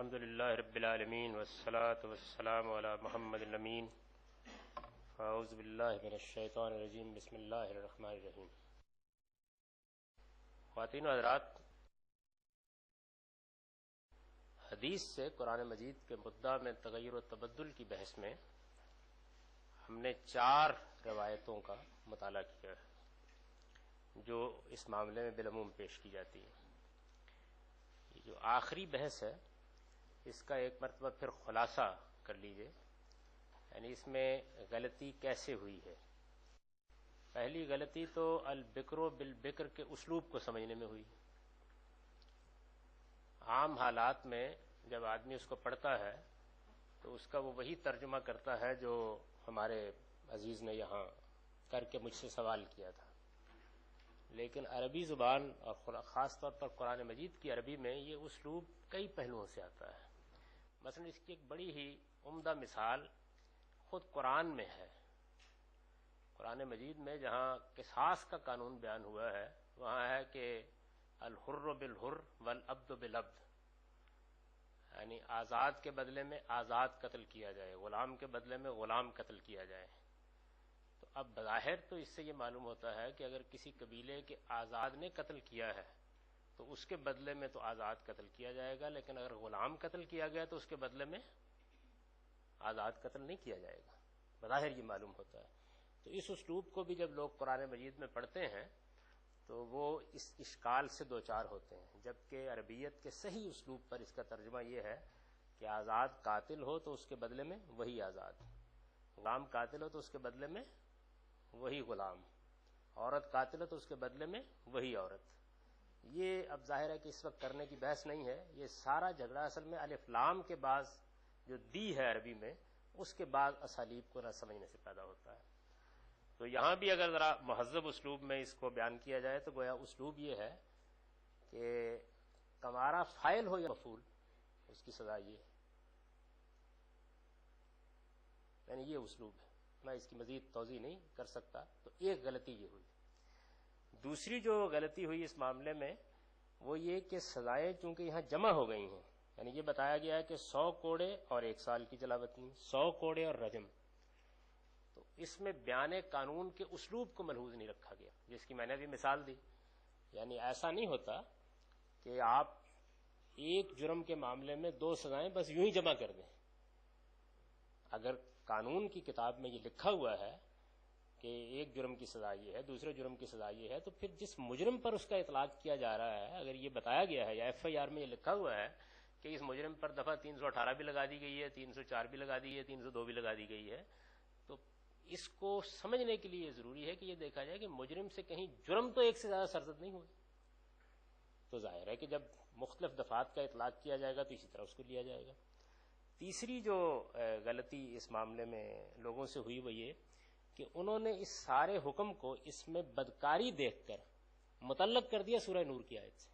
الحمد للہ رب العالمین والصلاة والسلام علی محمد الامین اعوذ باللہ من الشیطان الرجیم بسم اللہ الرحمن الرحیم۔ خواتین و حضرات، حدیث سے قرآن مجید کے مدعا میں تغیر و تبدل کی بحث میں ہم نے 4 روایتوں کا مطالعہ کیا ہے جو اس معاملے میں بالعموم پیش کی جاتی ہیں۔ یہ جو آخری بحث ہے اس کا ایک مرتبہ پھر خلاصہ کر لیجئے، یعنی اس میں غلطی کیسے ہوئی ہے۔ پہلی غلطی تو البکر بالبکر کے اسلوب کو سمجھنے میں ہوئی۔ عام حالات میں جب آدمی اس کو پڑھتا ہے تو اس کا وہ وہی ترجمہ کرتا ہے جو ہمارے عزیز نے یہاں کر کے مجھ سے سوال کیا تھا، لیکن عربی زبان اور خاص طور پر قرآن مجید کی عربی میں یہ اسلوب کئی پہلوؤں سے آتا ہے۔ مثلا اس کی ایک بڑی ہی عمدہ مثال خود قرآن میں ہے۔ قرآن مجید میں جہاں قصاص کا قانون بیان ہوا ہے وہاں ہے کہ الحر بالحر والعبد بالعبد، یعنی آزاد کے بدلے میں آزاد قتل کیا جائے، غلام کے بدلے میں غلام قتل کیا جائے۔ تو اب بظاہر تو اس سے یہ معلوم ہوتا ہے کہ اگر کسی قبیلے کے آزاد نے قتل کیا ہے تو اس کے بدلے میں تو آزاد قتل کیا جائے گا، لیکن اگر غلام قتل کیا گیا تو اس کے بدلے میں آزاد قتل نہیں کیا جائے گا، بظاہر یہ معلوم ہوتا ہے۔ تو اس اسلوب کو بھی جب لوگ قرآن مجید میں پڑھتے ہیں تو وہ اس اشکال سے دوچار ہوتے ہیں، جبکہ عربیت کے صحیح اسلوب پر اس کا ترجمہ یہ ہے کہ آزاد قاتل ہو تو اس کے بدلے میں وہی آزاد، غلام قاتل ہو تو اس کے بدلے میں وہی غلام، عورت قاتل ہو تو اس کے بدلے میں وہی عورت۔ یہ اب ظاہر ہے کہ اس وقت کرنے کی بحث نہیں ہے، یہ سارا جھگڑا اصل میں الف لام کے بعد جو دی ہے عربی میں اس کے بعد اسالیب کو نہ سمجھنے سے پیدا ہوتا ہے۔ تو یہاں بھی اگر ذرا مہذب اسلوب میں اس کو بیان کیا جائے تو گویا اسلوب یہ ہے کہ کمارا فاعل ہو یا مفعول اس کی سزا یہ ہے، یعنی یہ اسلوب ہے، میں اس کی مزید توضیح نہیں کر سکتا۔ تو ایک غلطی یہ ہوئی۔ دوسری جو غلطی ہوئی اس معاملے میں وہ یہ کہ سزائیں چونکہ یہاں جمع ہو گئی ہیں، یعنی یہ بتایا گیا ہے کہ 100 کوڑے اور 1 سال کی جلاوطنی، 100 کوڑے اور رجم، تو اس میں بیان قانون کے اسلوب کو ملحوظ نہیں رکھا گیا، جس کی میں نے بھی مثال دی۔ یعنی ایسا نہیں ہوتا کہ آپ ایک جرم کے معاملے میں 2 سزائیں بس یوں ہی جمع کر دیں۔ اگر قانون کی کتاب میں یہ لکھا ہوا ہے کہ ایک جرم کی سزا یہ ہے، دوسرے جرم کی سزا یہ ہے، تو پھر جس مجرم پر اس کا اطلاق کیا جا رہا ہے، اگر یہ بتایا گیا ہے یا ایف آئی آر میں یہ لکھا ہوا ہے کہ اس مجرم پر دفعہ 318 بھی لگا دی گئی ہے، 304 بھی لگا دی ہے، 302 بھی لگا دی گئی ہے، تو اس کو سمجھنے کے لیے ضروری ہے کہ یہ دیکھا جائے کہ مجرم سے کہیں جرم تو ایک سے زیادہ سرزد نہیں ہوئے۔ تو ظاہر ہے کہ جب مختلف دفعات کا اطلاق کیا جائے گا تو اسی طرح اس کو لیا جائے گا۔ تیسری جو غلطی اس معاملے میں لوگوں سے ہوئی وہ یہ کہ انہوں نے اس سارے حکم کو اس میں بدکاری دیکھ کر متعلق کر دیا سورہ نور کی آیت سے۔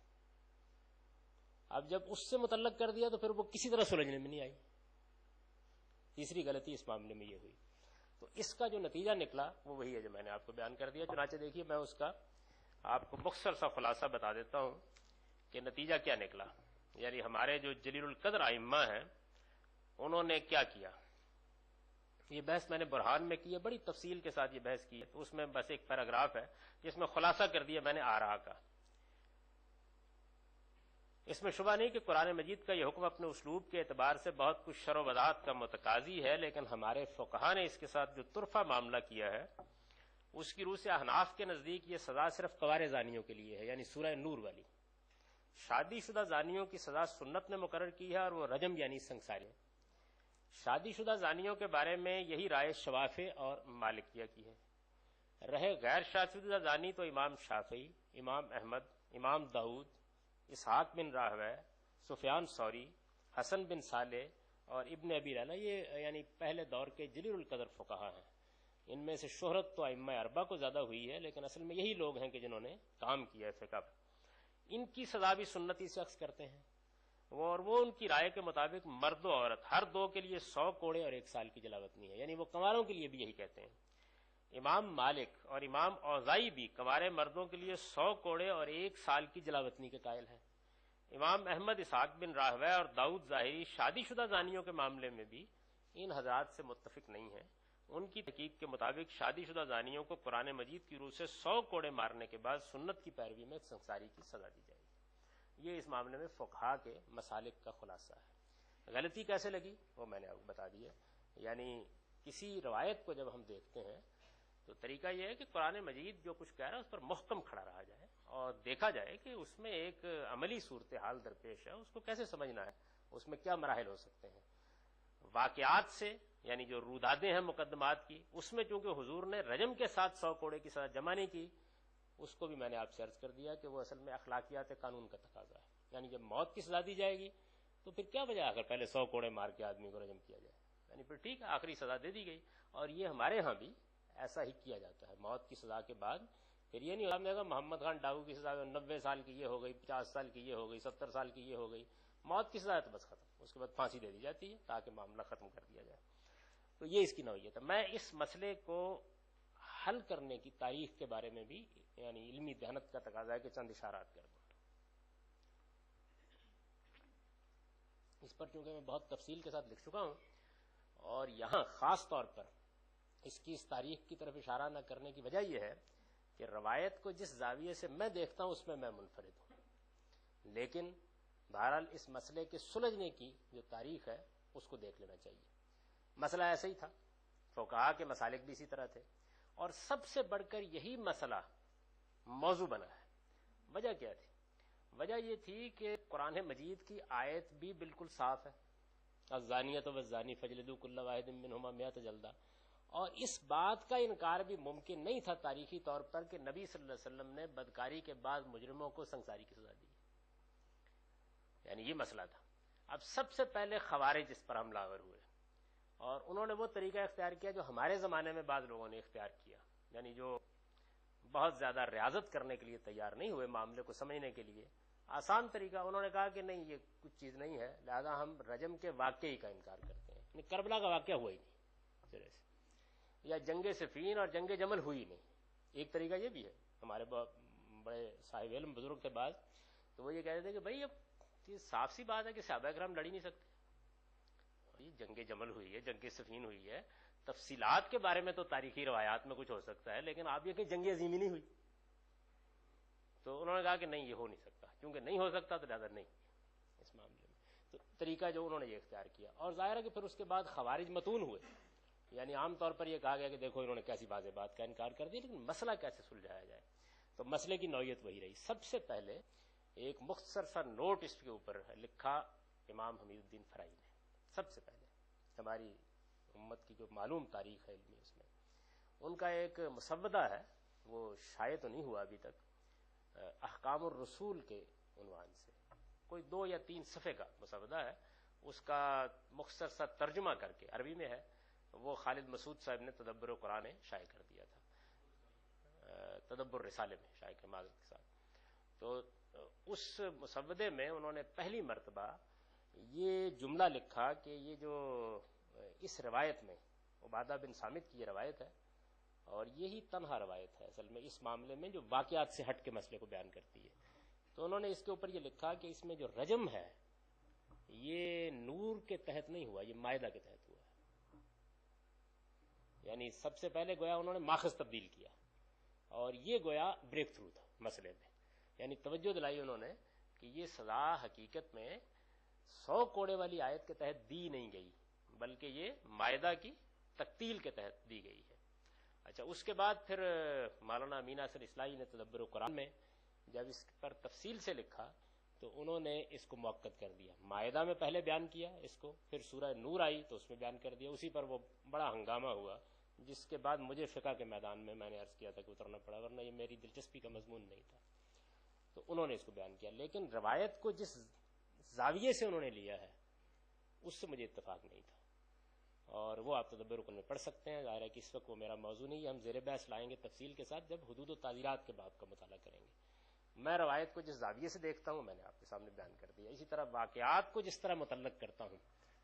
اب جب اس سے متعلق کر دیا تو پھر وہ کسی طرح سلجھنے میں نہیں آئی۔ تیسری غلطی اس معاملے میں یہ ہوئی۔ تو اس کا جو نتیجہ نکلا وہ وہی ہے جو میں نے آپ کو بیان کر دیا۔ چنانچہ دیکھیے میں اس کا آپ کو مختصر سا خلاصہ بتا دیتا ہوں کہ نتیجہ کیا نکلا، یعنی ہمارے جو جلیل القدر ائمہ ہیں انہوں نے کیا کیا۔ یہ بحث میں نے برہان میں کی ہے، بڑی تفصیل کے ساتھ یہ بحث کی ہے، تو اس میں بس ایک پیراگراف ہے جس میں خلاصہ کر دیا میں نے آراء کا۔ اس میں شبہ نہیں کہ قرآن مجید کا یہ حکم اپنے اسلوب کے اعتبار سے بہت کچھ شر و بدعات کا متقاضی ہے، لیکن ہمارے فقہا نے اس کے ساتھ جو طرفہ معاملہ کیا ہے اس کی روح سے احناف کے نزدیک یہ سزا صرف کوار زانیوں کے لیے ہے، یعنی سورہ نور والی۔ شادی شدہ زانیوں کی سزا سنت نے مقرر کی ہے اور وہ رجم یعنی سنگساری ہے۔ شادی شدہ زانیوں کے بارے میں یہی رائے شوافع اور مالکیہ کی ہے۔ رہے غیر شادی شدہ زانی تو امام شافعی، امام احمد، امام داؤد، اسحاق بن راہوے، سفیان ثوری، حسن بن صالح اور ابن ابی لعلہ، یہ یعنی پہلے دور کے جلیل القدر فقہا ہیں۔ ان میں سے شہرت تو ائمہ اربعہ کو زیادہ ہوئی ہے، لیکن اصل میں یہی لوگ ہیں کہ جنہوں نے کام کیا ہے فقہ پر۔ ان کی سزا بھی سنتی شخص کرتے ہیں اور وہ ان کی رائے کے مطابق مرد و عورت ہر 2 کے لیے 100 کوڑے اور 1 سال کی جلاوطنی ہے، یعنی وہ کنواروں کے لیے بھی یہی کہتے ہیں۔ امام مالک اور امام اوزائی بھی کنوارے مردوں کے لیے 100 کوڑے اور 1 سال کی جلاوطنی کے قائل ہیں۔ امام احمد اسحاق بن راہوے اور داؤد ظاہری شادی شدہ زانیوں کے معاملے میں بھی ان حضرات سے متفق نہیں ہیں. ان کی تحقیق کے مطابق شادی شدہ زانیوں کو قرآن مجید کی روح سے 100 کوڑے مارنے کے بعد سنت کی پیروی میں سنساری کی سزا دی جائے گی. یہ اس معاملے میں فقہا کے مسالک کا خلاصہ ہے. غلطی کیسے لگی وہ میں نے آپ کو بتا دی ہے. یعنی کسی روایت کو جب ہم دیکھتے ہیں تو طریقہ یہ ہے کہ قرآن مجید جو کچھ کہہ رہا ہے اس پر محکم کھڑا رہا جائے اور دیکھا جائے کہ اس میں ایک عملی صورتحال درپیش ہے, اس کو کیسے سمجھنا ہے, اس میں کیا مراحل ہو سکتے ہیں. واقعات سے یعنی جو رودادیں ہیں مقدمات کی, اس میں چونکہ حضور نے رجم کے ساتھ 100 کوڑے کی سزا جمع نہیں کی, اس کو بھی میں نے آپ سے عرض کر دیا کہ وہ اصل میں اخلاقیات قانون کا تقاضا ہے. یعنی جب موت کی سزا دی جائے گی تو پھر کیا وجہ اگر پہلے 100 کوڑے مار کے آدمی کو رجم کیا جائے, یعنی پھر ٹھیک ہے آخری سزا دے دی گئی. اور یہ ہمارے ہاں بھی ایسا ہی کیا جاتا ہے. موت کی سزا کے بعد پھر یہ نہیں ہوتا محمد خان ڈاکو کی سزا 90 سال کی یہ ہو گئی, 50 سال کی یہ ہو گئی, 70 سال کی یہ ہو گئی. موت کی سزا ہے تو بس ختم, اس کے بعد پھانسی دے دی جاتی ہے تاکہ معاملہ ختم کر دیا جائے. تو یہ اس کی نوعیت ہے. میں اس مسئلے کو حل کرنے کی تاریخ کے بارے میں بھی یعنی علمی دہانت کا تقاضا ہے کہ چند اشارات کر دوں. اس پر چونکہ میں بہت تفصیل کے ساتھ لکھ چکا ہوں اور یہاں خاص طور پر اس تاریخ کی طرف اشارہ نہ کرنے کی وجہ یہ ہے کہ روایت کو جس زاویے سے میں دیکھتا ہوں اس میں منفرد ہوں. لیکن بہرحال اس مسئلے کے سلجھنے کی جو تاریخ ہے اس کو دیکھ لینا چاہیے. مسئلہ ایسا ہی تھا, فقہا کے مسالک بھی اسی طرح تھے, اور سب سے بڑھ کر یہی مسئلہ موضوع بنا ہے. وجہ کیا تھی؟ وجہ یہ تھی کہ قرآن مجید کی آیت بھی بالکل صاف ہے, الزانیۃ والزانی فاجلدوا کل واحد منہما 100 جلدہ, اور اس بات کا انکار بھی ممکن نہیں تھا تاریخی طور پر کہ نبی صلی اللہ علیہ وسلم نے بدکاری کے بعد مجرموں کو سنساری کی سزا دی. یعنی یہ مسئلہ تھا. اب سب سے پہلے خوارج اس پر حملہ آور ہوئے اور انہوں نے وہ طریقہ اختیار کیا جو ہمارے زمانے میں بعض لوگوں نے اختیار کیا, یعنی جو بہت زیادہ ریاضت کرنے کے لیے تیار نہیں ہوئے معاملے کو سمجھنے کے لیے. آسان طریقہ, انہوں نے کہا کہ نہیں یہ کچھ چیز نہیں ہے, لہذا ہم رجم کے واقعے کا انکار کرتے ہیں. یعنی کربلا کا واقعہ ہوا ہی نہیں سرے سے, یا جنگ صفین اور جنگ جمل ہوئی نہیں. ایک طریقہ یہ بھی ہے. ہمارے بڑے صاحب علم بزرگ کے بعد تو وہ یہ کہتے تھے کہ بھائی اب یہ صاف سی بات ہے کہ صحابہ کرام لڑ ہی نہیں سکتے. جنگ جمل ہوئی ہے, جنگ صفین ہوئی ہے, تفصیلات کے بارے میں تو تاریخی روایات میں کچھ ہو سکتا ہے, لیکن آپ یہ کہ جنگ عظیم ہی نہیں ہوئی. تو انہوں نے کہا کہ نہیں یہ ہو نہیں سکتا, کیونکہ نہیں ہو سکتا تو زیادہ نہیں اس معاملے میں. تو طریقہ جو انہوں نے یہ اختیار کیا, اور ظاہر ہے کہ پھر اس کے بعد خوارج متون ہوئے. یعنی عام طور پر یہ کہا گیا کہ دیکھو انہوں نے کیسی واضح بات کا انکار کر دیا, لیکن مسئلہ کیسے سلجھایا جائے. تو مسئلے کی نوعیت وہی رہی. سب سے پہلے ایک مختصر سا نوٹ اس کے اوپر لکھا امام حمید الدین فرائی نے. سب سے پہلے ہماری امت کی جو معلوم تاریخ ہے علمی, اس میں ان کا ایک مسودہ ہے, وہ شائع تو نہیں ہوا ابھی تک, احکام الرسول کے عنوان سے, کوئی 2 یا 3 صفحے کا مسودہ ہے. اس کا مختصر سا ترجمہ کر کے عربی میں ہے, وہ خالد مسعود صاحب نے تدبر قرآن شائع کر دیا تھا, تدبر رسالے میں شائع کے معذرت کے ساتھ. تو اس مسودے میں انہوں نے پہلی مرتبہ یہ جملہ لکھا کہ یہ جو اس روایت میں عبادہ بن صامت کی یہ روایت ہے, اور یہی تنہا روایت ہے اصل میں اس معاملے میں جو واقعات سے ہٹ کے مسئلے کو بیان کرتی ہے. تو انہوں نے اس کے اوپر یہ لکھا کہ اس میں جو رجم ہے یہ نور کے تحت نہیں ہوا, یہ مائدہ کے تحت ہوا ہے. یعنی سب سے پہلے گویا انہوں نے ماخذ تبدیل کیا, اور یہ گویا بریک تھرو تھا مسئلے میں. یعنی توجہ دلائی انہوں نے کہ یہ سزا حقیقت میں 100 کوڑے والی آیت کے تحت دی نہیں گئی, بلکہ یہ مائدہ کی تکتیل کے تحت دی گئی ہے. اچھا, اس کے بعد پھر مولانا امین ناصر اصلاحی نے تدبر قرآن میں جب اس پر تفصیل سے لکھا تو انہوں نے اس کو موقت کر دیا. مائدہ میں پہلے بیان کیا اس کو, پھر سورہ نور آئی تو اس میں بیان کر دیا. اسی پر وہ بڑا ہنگامہ ہوا, جس کے بعد مجھے فقہ کے میدان میں نے عرض کیا تھا کہ اترنا پڑا, ورنہ یہ میری دلچسپی کا مضمون نہیں تھا. تو انہوں نے اس کو بیان کیا, لیکن روایت کو جس زاویے سے انہوں نے لیا ہے اس سے مجھے اتفاق نہیں تھا, اور وہ آپ تدبر قرآن میں پڑھ سکتے ہیں. ظاہر ہے کہ اس وقت وہ میرا موضوع نہیں ہے, ہم زیر بحث لائیں گے تفصیل کے ساتھ جب حدود و تعزیرات کے باب کا مطالعہ کریں گے. میں روایت کو جس زاویے سے دیکھتا ہوں میں نے آپ کے سامنے بیان کر دیا. اسی طرح واقعات کو جس طرح متعلق کرتا ہوں,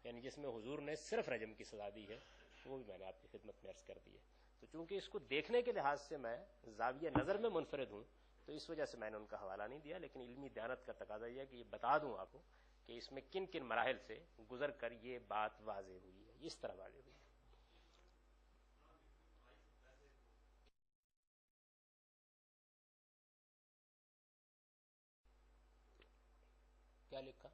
یعنی جس میں حضور نے صرف رجم کی سزا دی ہے, وہ بھی میں نے آپ کی خدمت میں عرض کر دی ہے. تو چونکہ اس کو دیکھنے کے لحاظ سے میں زاویہ نظر میں منفرد ہوں, تو اس وجہ سے میں نے ان کا حوالہ نہیں دیا، لیکن علمی دیانت کا تقاضا یہ ہے کہ یہ بتا دوں آپ کو کہ اس میں کن کن مراحل سے گزر کر یہ بات واضح ہوئی ہے، اس طرح واضح ہوئی ہے۔ کیا لکھا؟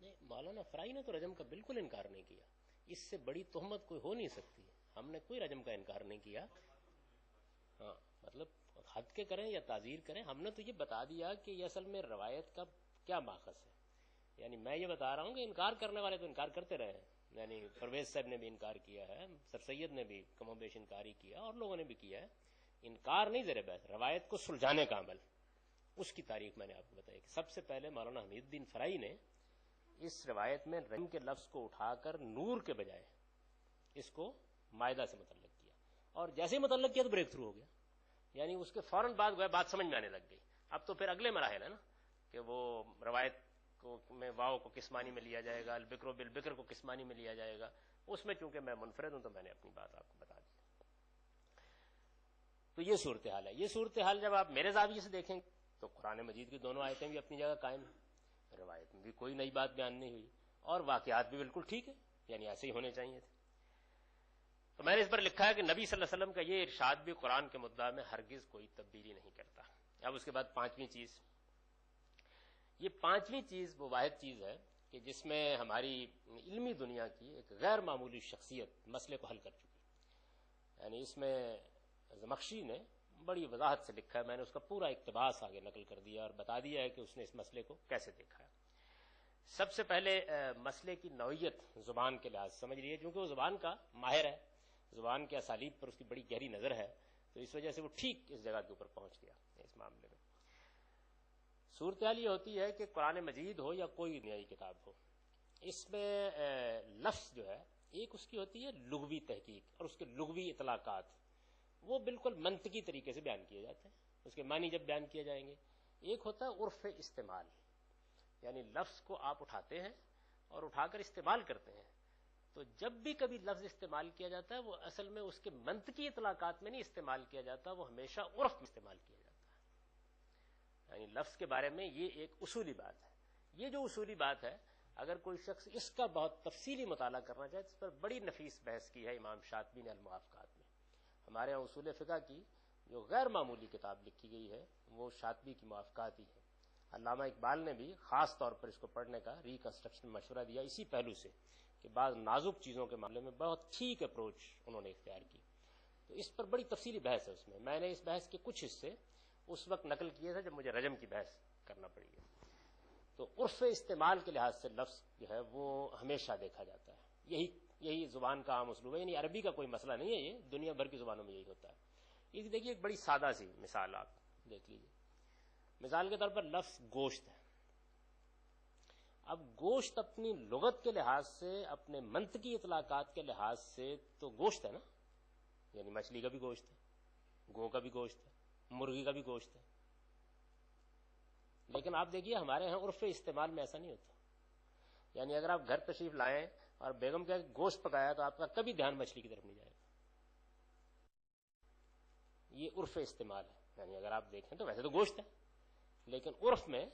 نہیں، مولانا فرائی نے تو رجم کا بالکل انکار نہیں کیا، اس سے بڑی تہمت کوئی ہو نہیں سکتی، ہم نے کوئی رجم کا انکار نہیں کیا۔ ہاں، مطلب حد کے کریں یا تعزیر کریں، ہم نے تو یہ بتا دیا کہ یہ اصل میں روایت کا کیا ماخذ ہے۔ یعنی میں یہ بتا رہا ہوں کہ انکار کرنے والے تو انکار کرتے رہے ہیں، یعنی پرویز صاحب نے بھی انکار کیا ہے، سر سید نے بھی کم و بیش انکار ہی کیا، اور لوگوں نے بھی کیا ہے۔ انکار نہیں زیر بحث، روایت کو سلجھانے کا عمل، اس کی تاریخ میں نے آپ کو بتائی کہ سب سے پہلے مولانا حمید الدین فرائی نے اس روایت میں رحم کے لفظ کو اٹھا کر نور کے بجائے اس کو مائدہ سے متعلق کیا، اور جیسے ہی متعلق کیا تو بریک تھرو ہو گیا، یعنی اس کے فوراً بعد گویا بات سمجھ میں آنے لگ گئی۔ اب تو پھر اگلے مراحل ہے نا کہ وہ روایت کو میں واو کو کس معنی میں لیا جائے گا، البکر بالبکر کو کس معنی میں لیا جائے گا، اس میں چونکہ میں منفرد ہوں تو میں نے اپنی بات آپ کو بتا دی۔ تو یہ صورتحال ہے۔ یہ صورتحال جب آپ میرے زاویے سے دیکھیں تو قرآن مجید کی دونوں آیتیں بھی اپنی جگہ قائم ہیں، روایت میں بھی کوئی نئی بات بیان نہیں ہوئی، اور واقعات بھی بالکل ٹھیک ہے، یعنی ایسے ہی ہونے چاہیے تھے۔ تو میں نے اس پر لکھا ہے کہ نبی صلی اللہ علیہ وسلم کا یہ ارشاد بھی قرآن کے مدعا میں ہرگز کوئی تبدیلی نہیں کرتا۔ اب اس کے بعد پانچویں چیز، یہ پانچویں چیز وہ واحد چیز ہے کہ جس میں ہماری علمی دنیا کی ایک غیر معمولی شخصیت مسئلے کو حل کر چکی، یعنی اس میں زمخشری نے بڑی وضاحت سے لکھا ہے، میں نے اس کا پورا اقتباس آگے نقل کر دیا اور بتا دیا ہے کہ اس نے اس مسئلے کو کیسے دیکھا ہے۔ سب سے پہلے مسئلے کی نوعیت زبان کے لحاظ سے سمجھ لیے، کیونکہ وہ زبان کا ماہر ہے، زبان کے اسالیب پر اس کی بڑی گہری نظر ہے، تو اس وجہ سے وہ ٹھیک اس جگہ کے اوپر پہنچ گیا اس معاملے میں۔ صورتحال یہ ہوتی ہے کہ قرآن مجید ہو یا کوئی نئی کتاب ہو، اس میں لفظ جو ہے ایک اس کی ہوتی ہے لغوی تحقیق اور اس کے لغوی اطلاقات، وہ بالکل منطقی طریقے سے بیان کیے جاتے ہیں، اس کے معنی جب بیان کیے جائیں گے۔ ایک ہوتا ہے عرف استعمال، یعنی لفظ کو آپ اٹھاتے ہیں اور اٹھا کر استعمال کرتے ہیں، تو جب بھی کبھی لفظ استعمال کیا جاتا ہے وہ اصل میں اس کے منطقی اطلاقات میں نہیں استعمال کیا جاتا، وہ ہمیشہ عرف میں استعمال کیا جاتا ہے، یعنی لفظ کے بارے میں یہ ایک اصولی بات ہے۔ یہ جو اصولی بات ہے، اگر کوئی شخص اس کا بہت تفصیلی مطالعہ کرنا چاہے تو اس پر بڑی نفیس بحث کی ہے امام شاطبی نے الموافقات میں۔ ہمارے یہاں اصول فقہ کی جو غیر معمولی کتاب لکھی گئی ہے وہ شاطبی کی موافقات ہی ہے۔ علامہ اقبال نے بھی خاص طور پر اس کو پڑھنے کا ریکنسٹرکشن میں مشورہ دیا، اسی پہلو سے کہ بعض نازک چیزوں کے معاملے میں بہت ٹھیک اپروچ انہوں نے اختیار کی، تو اس پر بڑی تفصیلی بحث ہے۔ اس میں نے اس بحث کے کچھ حصے اس وقت نقل کیے تھے جب مجھے رجم کی بحث کرنا پڑی ہے۔ تو عرف استعمال کے لحاظ سے لفظ جو ہے وہ ہمیشہ دیکھا جاتا ہے، یہی زبان کا عام اسلوب ہے، یعنی عربی کا کوئی مسئلہ نہیں ہے، یہ دنیا بھر کی زبانوں میں یہی ہوتا ہے۔ یہ دیکھیے ایک بڑی سادہ سی مثال آپ دیکھ لیجیے، مثال کے طور پر لفظ گوشت ہے۔ اب گوشت اپنی لغت کے لحاظ سے، اپنے منطقی اطلاقات کے لحاظ سے تو گوشت ہے نا، یعنی مچھلی کا بھی گوشت ہے، گو کا بھی گوشت ہے، مرغی کا بھی گوشت ہے، لیکن آپ دیکھیے ہمارے ہاں عرف استعمال میں ایسا نہیں ہوتا، یعنی اگر آپ گھر تشریف لائیں اور بیگم کا گوشت پکایا تو آپ کا کبھی دھیان مچھلی کی طرف نہیں جائے گا، یہ عرف استعمال ہے، یعنی اگر آپ دیکھیں تو ویسے تو گوشت ہے لیکن عرف میں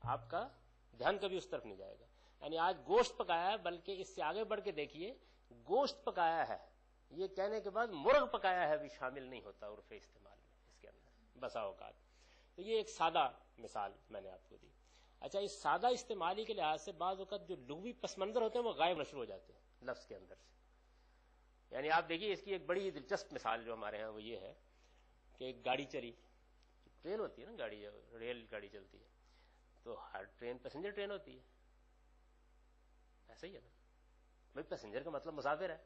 آپ کا دھیان کبھی اس طرف نہیں جائے گا۔ یعنی آج گوشت پکایا ہے، بلکہ اس سے آگے بڑھ کے دیکھیے گوشت پکایا ہے یہ کہنے کے بعد مرغ پکایا ہے بھی شامل نہیں ہوتا عرف استعمال میں اس کے اندر بسا اوقات۔ تو یہ ایک سادہ مثال میں نے آپ کو دی۔ اچھا، اس سادہ استعمالی کے لحاظ سے بعض اوقات جو لغوی پس منظر ہوتے ہیں وہ غائب نشر ہو جاتے ہیں لفظ کے اندر سے۔ یعنی آپ دیکھیے اس کی ایک بڑی دلچسپ مثال جو ہمارے ہاں وہ یہ ہے کہ ایک گاڑی چلی، ٹرین ہوتی ہے نا، گاڑی ریل گاڑی چلتی ہے، تو ہر ٹرین پیسنجر ٹرین ہوتی ہے، ایسا ہی ہے نا بھائی، پیسنجر کا مطلب مسافر ہے،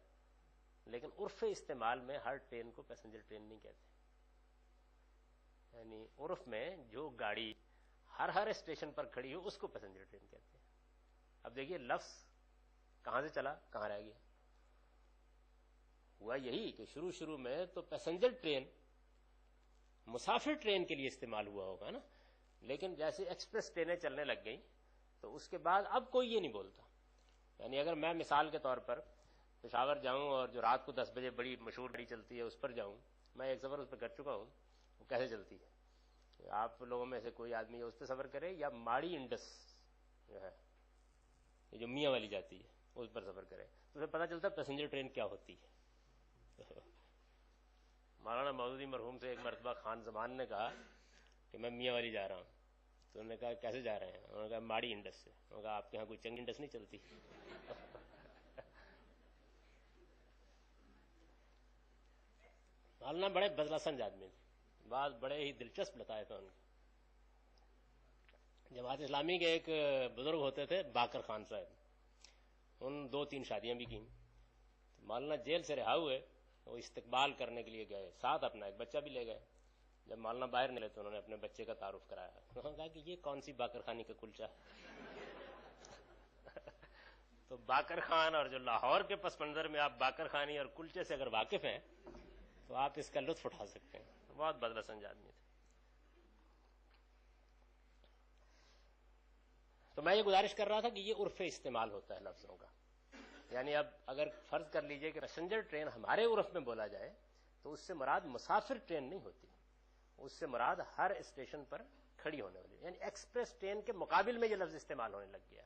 لیکن عرف استعمال میں ہر ٹرین کو پیسنجر ٹرین نہیں کہتے، یعنی عرف میں جو گاڑی ہر اسٹیشن پر کھڑی ہو اس کو پیسنجر ٹرین کہتے ہیں۔ اب دیکھیے لفظ کہاں سے چلا کہاں رہ گیا، ہوا یہی کہ شروع میں تو پیسنجر ٹرین مسافر ٹرین کے لیے استعمال ہوا ہوگا نا، لیکن جیسے ایکسپریس ٹرینیں چلنے لگ گئیں تو اس کے بعد اب کوئی یہ نہیں بولتا۔ یعنی اگر میں مثال کے طور پر پشاور جاؤں اور جو رات کو 10 بجے بڑی مشہور گاڑی چلتی ہے اس پر جاؤں، میں ایک سفر اس پہ کر چکا ہوں، کیسے چلتی ہے؟ آپ لوگوں میں سے کوئی آدمی اس پہ سفر کرے یا ماڑی انڈس جو ہے جو میاں والی جاتی ہے اس پر سفر کرے تو اسے پتہ چلتا ہے پیسنجر ٹرین کیا ہوتی ہے. مولانا مودودی مرحوم سے ایک مرتبہ خان زمان نے کہا کہ میں میاں والی جا رہا ہوں. تو انہوں نے کہا کیسے جا رہے ہیں؟ انہوں نے کہا ماڑی انڈس سے. انہوں نے کہا آپ کے ہاں کوئی چنگی انڈس نہیں چلتی؟ مولانا بڑے بدلسنج آدمی تھے, بات بڑے ہی دلچسپ بتائے تھے ان کو. جماعت اسلامی کے ایک بزرگ ہوتے تھے باقر خان صاحب, ان 2-3 شادیاں بھی کیں. مولانا جیل سے رہا ہوئے وہ استقبال کرنے کے لیے گئے, ساتھ اپنا ایک بچہ بھی لے گئے. جب مولانا باہر نکلے تو انہوں نے اپنے بچے کا تعارف کرایا. انہوں نے کہا کہ یہ کون سی باقر خانی کا کلچا ہے؟ تو باقر خان اور جو لاہور کے پس منظر میں آپ باقر خانی اور کلچے سے اگر واقف ہیں تو آپ اس کا لطف اٹھا سکتے ہیں. بہت بدلسنج آدمی تھے. تو میں یہ گزارش کر رہا تھا کہ یہ عرف استعمال ہوتا ہے لفظوں کا. یعنی اب اگر فرض کر لیجئے کہ پیسنجر ٹرین ہمارے عرف میں بولا جائے تو اس سے مراد مسافر ٹرین نہیں ہوتی, اس سے مراد ہر اسٹیشن پر کھڑی ہونے والی, یعنی ایکسپریس ٹرین کے مقابل میں یہ لفظ استعمال ہونے لگ گیا.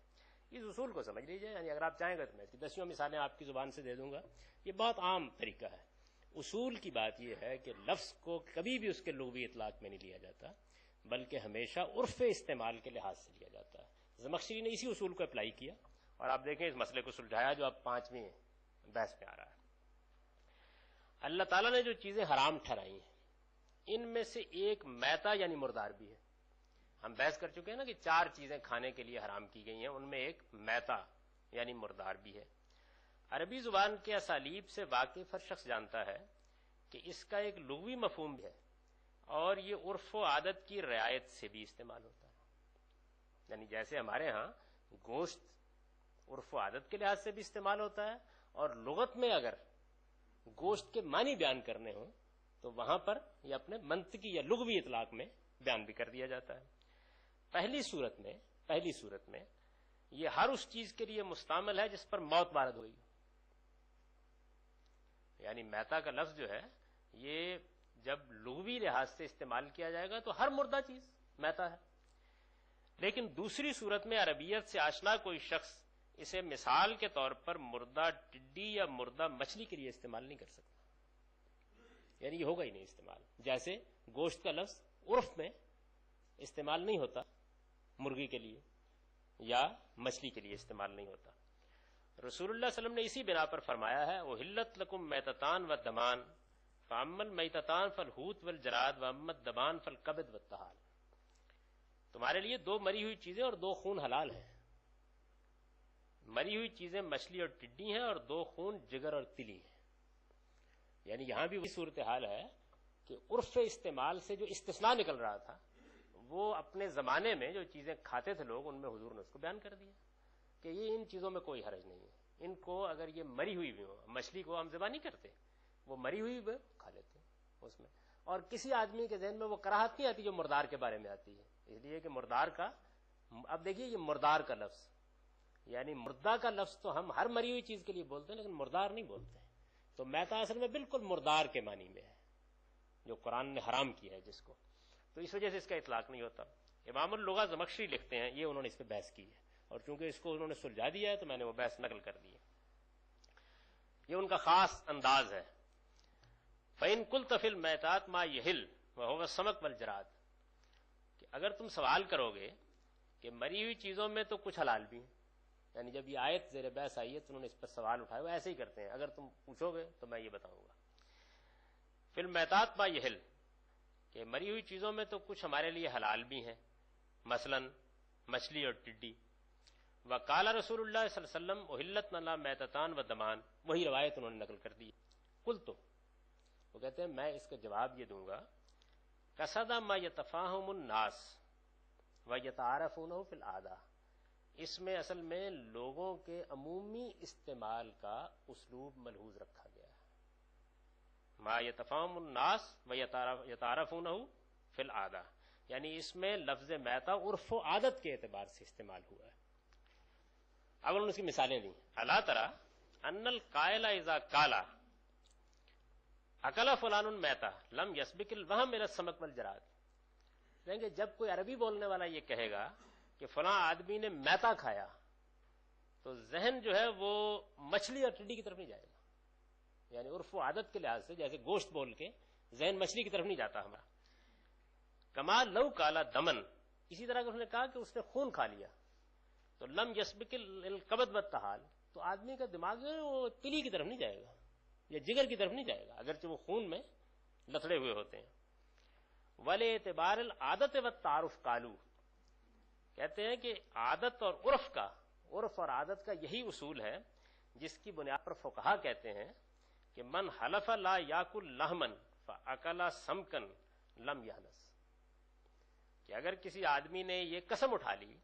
اس اصول کو سمجھ لیجئے. یعنی اگر آپ چاہیں گے تو میں 10 مثالیں آپ کی زبان سے دے دوں گا. یہ بہت عام طریقہ ہے. اصول کی بات یہ ہے کہ لفظ کو کبھی بھی اس کے لغوی اطلاق میں نہیں لیا جاتا, بلکہ ہمیشہ عرف استعمال کے لحاظ سے لیا جاتا ہے. زمخشری نے اسی اصول کو اپلائی کیا اور آپ دیکھیں اس مسئلے کو سلجھایا جو اب 5ویں بحث میں آ رہا ہے. اللہ تعالیٰ نے جو چیزیں حرام ٹھہرائی ہیں ان میں سے ایک میتا یعنی مردار بھی ہے. ہم بحث کر چکے ہیں نا کہ 4 چیزیں کھانے کے لیے حرام کی گئی ہیں, ان میں ایک میتا یعنی مردار بھی ہے. عربی زبان کے اسالیب سے واقف ہر شخص جانتا ہے کہ اس کا ایک لغوی مفہوم بھی ہے اور یہ عرف و عادت کی رعایت سے بھی استعمال ہوتا ہے. یعنی جیسے ہمارے ہاں گوشت عرف و عادت کے لحاظ سے بھی استعمال ہوتا ہے, اور لغت میں اگر گوشت کے معنی بیان کرنے ہوں تو وہاں پر یہ اپنے منطقی یا لغوی اطلاق میں بیان بھی کر دیا جاتا ہے. پہلی صورت میں یہ ہر اس چیز کے لیے مستعمل ہے جس پر موت وارد ہوئی. یعنی میتا کا لفظ جو ہے یہ جب لغوی لحاظ سے استعمال کیا جائے گا تو ہر مردہ چیز میتا ہے. لیکن دوسری صورت میں عربیت سے آشنا کوئی شخص اسے مثال کے طور پر مردہ ٹڈی یا مردہ مچھلی کے لیے استعمال نہیں کر سکتا. یعنی یہ ہوگا ہی نہیں استعمال. جیسے گوشت کا لفظ عرف میں استعمال نہیں ہوتا مرغی کے لیے یا مچھلی کے لیے استعمال نہیں ہوتا. رسول اللہ صلی اللہ علیہ وسلم نے اسی بنا پر فرمایا ہے احلت لکم میتتان و دمان فاما المیتتان فالحوت والجراد واما الدمان فالکبد والطحال. تمہارے لیے 2 مری ہوئی چیزیں اور 2 خون حلال ہیں. مری ہوئی چیزیں مچھلی اور ٹڈی ہیں اور 2 خون جگر اور تلی ہیں. یعنی یہاں بھی وہی صورتحال ہے کہ عرف استعمال سے جو استثناء نکل رہا تھا وہ اپنے زمانے میں جو چیزیں کھاتے تھے لوگ ان میں حضور نے اس کو بیان کر دیا کہ یہ ان چیزوں میں کوئی حرج نہیں ہے. ان کو اگر یہ مری ہوئی بھی ہو, مچھلی کو ہم ذبح نہیں کرتے, وہ مری ہوئی بھی کھا لیتے ہیں اس میں, اور کسی آدمی کے ذہن میں وہ کراہت نہیں آتی جو مردار کے بارے میں آتی ہے. اس لیے کہ مردار کا, اب دیکھیے یہ مردار کا لفظ یعنی مردہ کا لفظ تو ہم ہر مری ہوئی چیز کے لیے بولتے ہیں لیکن مردار نہیں بولتے ہیں. تو میتا اصل میں بالکل مردار کے معنی میں ہے جو قرآن نے حرام کیا ہے جس کو, تو اس وجہ سے اس کا اطلاق نہیں ہوتا. امام اللغہ زمخشری لکھتے ہیں, یہ انہوں نے اس پہ بحث کی ہے اور چونکہ اس کو انہوں نے سلجھا دیا ہے تو میں نے وہ بحث نقل کر دی ہے. یہ ان کا خاص انداز ہے. فَإِن قُلْتَ فِي الْمَيْتَاتِ مَا يَحِلُّ وَهُوَ السَّمَكُ وَالْجَرَادُ, کہ اگر تم سوال کرو گے کہ مری ہوئی چیزوں میں تو کچھ حلال بھی ہیں, یعنی جب یہ آیت زیر بحث آئی ہے تو انہوں نے اس پر سوال اٹھایا, وہ ایسے ہی کرتے ہیں, اگر تم پوچھو گے تو میں یہ بتاؤں گا. فِي الْمَيْتَاتِ مَا يَحِلُّ, کہ مری ہوئی چیزوں میں تو کچھ ہمارے لیے حلال بھی ہیں, مثلا مچھلی اور ٹڈی. وقال رسول اللہ صلی اللہ علیہ وسلم احلت لنا میتتان و دمان, وہی روایت انہوں نے نقل کر دی. قلت, وہ کہتے ہیں میں اس کا جواب یہ دوں گا قصد ما یتفاہم الناس و یتعارفونہ فی العادہ, اس میں اصل میں لوگوں کے عمومی استعمال کا اسلوب ملحوظ رکھا گیا ہے. ما یتفاہم الناس و یتعارفونہ فی العادہ, یعنی اس میں لفظ میتا عرف و عادت کے اعتبار سے استعمال ہوا ہے. اب انہوں نے اس کی مثالیں دی. الا تری ان القائل اذا قال اکلا فلان میتا لم یسبق الوہم الی السمک والجراد، کہیں گے جب کوئی عربی بولنے والا یہ کہے گا کہ فلاں آدمی نے میتا کھایا تو ذہن جو ہے وہ مچھلی اور ٹڈی کی طرف نہیں جائے گا، یعنی عرف و عادت کے لحاظ سے جیسے گوشت بول کے ذہن مچھلی کی طرف نہیں جاتا ہمارا. کما لو کالا دمن، اسی طرح اس نے کہا کہ اس نے خون کھا لیا تو لم یسبق القبض والطحال، تو آدمی کا دماغ جو ہے وہ تلی کی طرف نہیں جائے گا یا جگر کی طرف نہیں جائے گا، اگرچہ وہ خون میں لتڑے ہوئے ہوتے ہیں. وَلِ اعتبار العادت والتعارف قالو، کہتے ہیں کہ عادت اور عرف اور عادت کا یہی اصول ہے جس کی بنیاد پر فقہا کہتے ہیں کہ من حلف لا یاکل لحمن فاکل سمکن لم یحنس، کہ اگر کسی آدمی نے یہ قسم اٹھا لی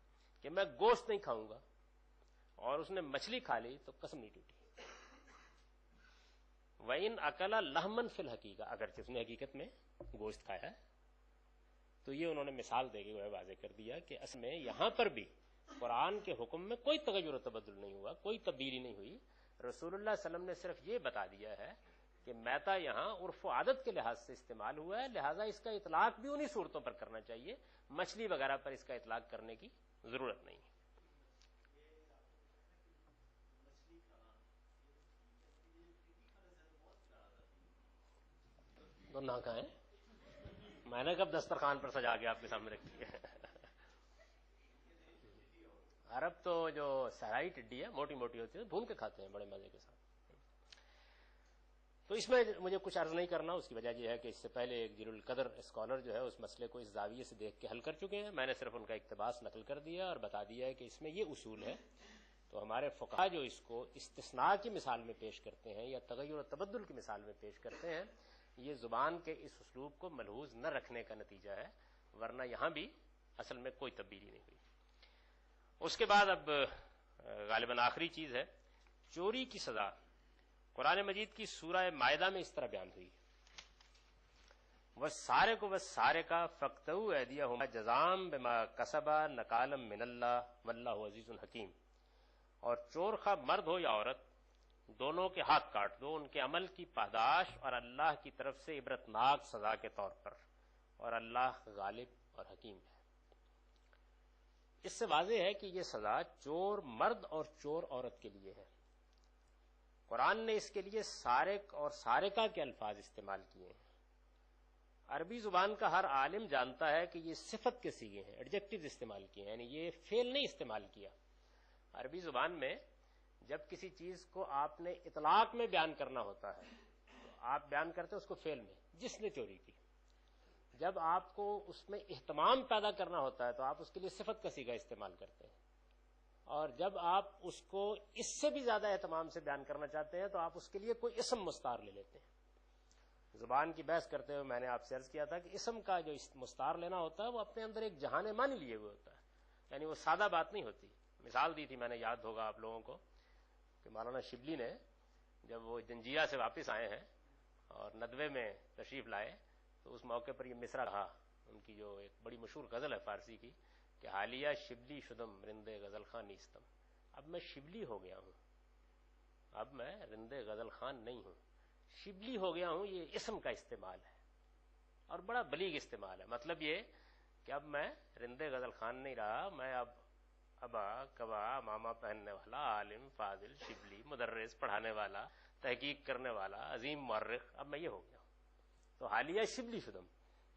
کہ میں گوشت نہیں کھاؤں گا اور اس نے مچھلی کھا لی تو قسم نہیں ٹوٹی. وَإِنْ أَكَلَ لَحْمًا فِي الْحَقِيقَةِ، اگرچہ اس نے حقیقت میں گوشت کھایا ہے. تو یہ انہوں نے مثال دے کے واضح کر دیا کہ اصل میں یہاں پر بھی قرآن کے حکم میں کوئی تغیر و تبدل نہیں ہوا، کوئی تبدیلی نہیں ہوئی. رسول اللہ صلی اللہ علیہ وسلم نے صرف یہ بتا دیا ہے کہ میتا یہاں عرف و عادت کے لحاظ سے استعمال ہوا ہے، لہٰذا اس کا اطلاق بھی انہی صورتوں پر کرنا چاہیے، مچھلی وغیرہ پر اس کا اطلاق کرنے کی ضرورت نہیں. تو نہ کھائیں، میں نے کب دسترخوان پر سجا کے آپ کے سامنے رکھی ہے. عرب تو جو صحرائی ٹڈی ہے موٹی موٹی ہوتی ہے، بھون کے کھاتے ہیں بڑے مزے کے ساتھ. تو اس میں مجھے کچھ عرض نہیں کرنا، اس کی وجہ یہ ہے کہ اس سے پہلے ایک جلیل القدر اسکالر جو ہے اس مسئلے کو اس زاویے سے دیکھ کے حل کر چکے ہیں. میں نے صرف ان کا اقتباس نقل کر دیا اور بتا دیا ہے کہ اس میں یہ اصول ہے. تو ہمارے فقہا جو اس کو استثناء کی مثال میں پیش کرتے ہیں یا تغیر و تبدل کی مثال میں پیش کرتے ہیں، یہ زبان کے اس اسلوب کو ملحوظ نہ رکھنے کا نتیجہ ہے، ورنہ یہاں بھی اصل میں کوئی تبدیلی نہیں ہوئی. اس کے بعد اب غالباً آخری چیز ہے چوری کی سزا. قرآن مجید کی سورہ مائدہ میں اس طرح بیان ہوئی، وَالسَّارِقُ وَالسَّارِقَةُ فَاقْطَعُوا أَيْدِيَهُمَا جَزَاءً بِمَا كَسَبَا نَكَالًا مِّنَ اللَّهِ وَاللَّهُ عَزِيزٌ حَكِيمٌ. اور چور خواہ مرد ہو یا عورت، دونوں کے ہاتھ کاٹ دو ان کے عمل کی پاداش اور اللہ کی طرف سے عبرتناک سزا کے طور پر، اور اللہ غالب اور حکیم ہے. اس سے واضح ہے کہ یہ سزا چور مرد اور چور عورت کے لیے ہے. قرآن نے اس کے لیے سارق اور سارقہ کے الفاظ استعمال کیے ہیں. عربی زبان کا ہر عالم جانتا ہے کہ یہ صفت کے صیغے ہیں، ایڈجیکٹیوز استعمال کیے ہیں، یعنی یہ فعل نہیں استعمال کیا. عربی زبان میں جب کسی چیز کو آپ نے اطلاق میں بیان کرنا ہوتا ہے تو آپ بیان کرتے ہیں اس کو فعل میں، جس نے چوری کی. جب آپ کو اس میں اہتمام پیدا کرنا ہوتا ہے تو آپ اس کے لیے صفت کا صیغہ استعمال کرتے ہیں، اور جب آپ اس کو اس سے بھی زیادہ اہتمام سے بیان کرنا چاہتے ہیں تو آپ اس کے لیے کوئی اسم مستعار لے لیتے ہیں. زبان کی بحث کرتے ہوئے میں نے آپ سے عرض کیا تھا کہ اسم کا جو مستعار لینا ہوتا ہے وہ اپنے اندر ایک جہان معنی لیے ہوئے ہوتا ہے، یعنی وہ سادہ بات نہیں ہوتی. مثال دی تھی میں نے، یاد ہوگا آپ لوگوں کو، کہ مولانا شبلی نے جب وہ جنجیا سے واپس آئے ہیں اور ندوے میں تشریف لائے تو اس موقع پر یہ مصرع رہا، ان کی جو ایک بڑی مشہور غزل ہے فارسی کی کہ حالیہ شبلی شدم رندے غزل خان نیستم. اب میں شبلی ہو گیا ہوں، اب میں رندے غزل خان نہیں ہوں، شبلی ہو گیا ہوں. یہ اسم کا استعمال ہے اور بڑا بلیغ استعمال ہے. مطلب یہ کہ اب میں رندے غزل خان نہیں رہا، میں اب ابا کبا ماما پہننے والا عالم فاضل شبلی مدرس پڑھانے والا تحقیق کرنے والا عظیم مورخ، اب میں یہ ہو گیا ہوں. تو حالیہ شبلی شدم،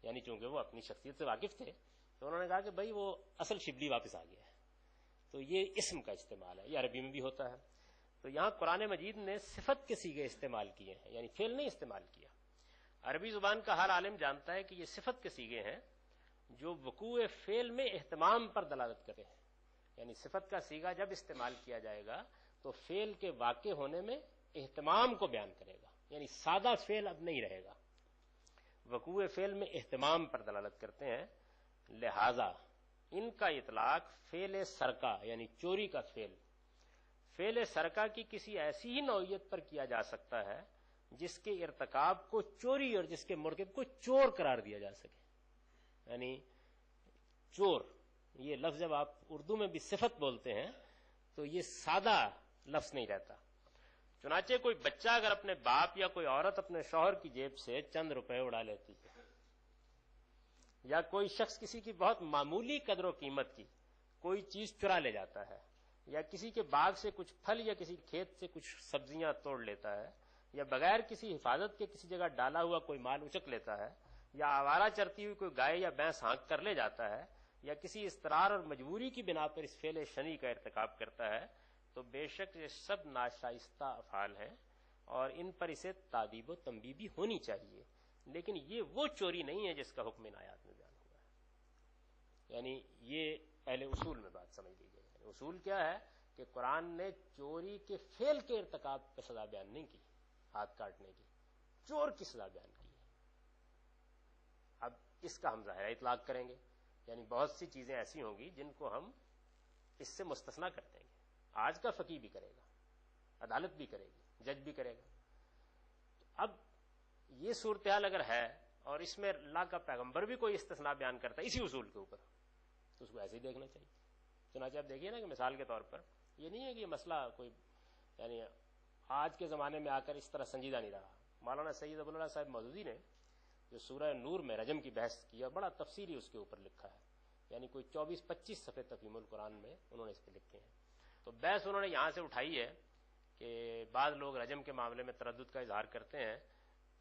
یعنی چونکہ وہ اپنی شخصیت سے واقف تھے تو انہوں نے کہا کہ بھائی وہ اصل شبلی واپس آ گیا ہے. تو یہ اسم کا استعمال ہے، یہ عربی میں بھی ہوتا ہے. تو یہاں قرآن مجید نے صفت کے صیغے استعمال کیے ہیں، یعنی فعل نہیں استعمال کیا. عربی زبان کا ہر عالم جانتا ہے کہ یہ صفت کے صیغے ہیں جو وقوع فعل میں اہتمام پر دلالت کرتے ہیں. یعنی صفت کا صیغہ جب استعمال کیا جائے گا تو فعل کے واقع ہونے میں اہتمام کو بیان کرے گا، یعنی سادہ فعل اب نہیں رہے گا. وقوع فعل میں اہتمام پر دلالت کرتے ہیں، لہذا ان کا اطلاق فعل سرقہ یعنی چوری کا فعل سرقہ کی کسی ایسی ہی نوعیت پر کیا جا سکتا ہے جس کے ارتکاب کو چوری اور جس کے مرتکب کو چور قرار دیا جا سکے. یعنی چور، یہ لفظ جب آپ اردو میں بھی صفت بولتے ہیں تو یہ سادہ لفظ نہیں رہتا. چنانچہ کوئی بچہ اگر اپنے باپ یا کوئی عورت اپنے شوہر کی جیب سے چند روپے اڑا لیتی ہے، یا کوئی شخص کسی کی بہت معمولی قدر و قیمت کی کوئی چیز چرا لے جاتا ہے، یا کسی کے باغ سے کچھ پھل یا کسی کھیت سے کچھ سبزیاں توڑ لیتا ہے، یا بغیر کسی حفاظت کے کسی جگہ ڈالا ہوا کوئی مال اچک لیتا ہے، یا آوارہ چرتی ہوئی کوئی گائے یا بھینس ہانک کر لے جاتا ہے، یا کسی اضطرار اور مجبوری کی بنا پر اس فعل شنی کا ارتکاب کرتا ہے، تو بے شک یہ سب ناشائستہ افعال ہیں اور ان پر اسے تادیب و تنبیہ بھی ہونی چاہیے، لیکن یہ وہ چوری نہیں ہے جس کا حکم ان آیات میں بیان ہوا ہے۔ یعنی یہ پہلے اصول میں بات سمجھ لیجیے۔ یعنی اصول کیا ہے کہ قرآن نے چوری کے فعل کے ارتکاب پہ سزا بیان نہیں کی، ہاتھ کاٹنے کی، چور کی سزا بیان کی ہے۔ اب اس کا ہم ظاہرہ اطلاق کریں گے، یعنی بہت سی چیزیں ایسی ہوں گی جن کو ہم اس سے مستثنا کر دیں گے۔ آج کا فقیہ بھی کرے گا، عدالت بھی کرے گی، جج بھی کرے گا۔ اب یہ صورتحال اگر ہے اور اس میں اللہ کا پیغمبر بھی کوئی استثناء بیان کرتا ہے اسی اصول کے اوپر، تو اس کو ایسے ہی دیکھنا چاہیے۔ چنانچہ آپ دیکھیے نا کہ مثال کے طور پر یہ نہیں ہے کہ یہ مسئلہ کوئی یعنی آج کے زمانے میں آ کر اس طرح سنجیدہ نہیں رہا۔ مولانا سید ابو اللہ صاحب مودودی نے جو سورہ نور میں رجم کی بحث کیا، بڑا تفصیلی اس کے اوپر لکھا ہے، یعنی کوئی 24-25 صفحے تفہیم القرآن میں انہوں نے اس پہ لکھے ہیں۔ تو بحث انہوں نے یہاں سے اٹھائی ہے کہ بعض لوگ رجم کے معاملے میں تردد کا اظہار کرتے ہیں،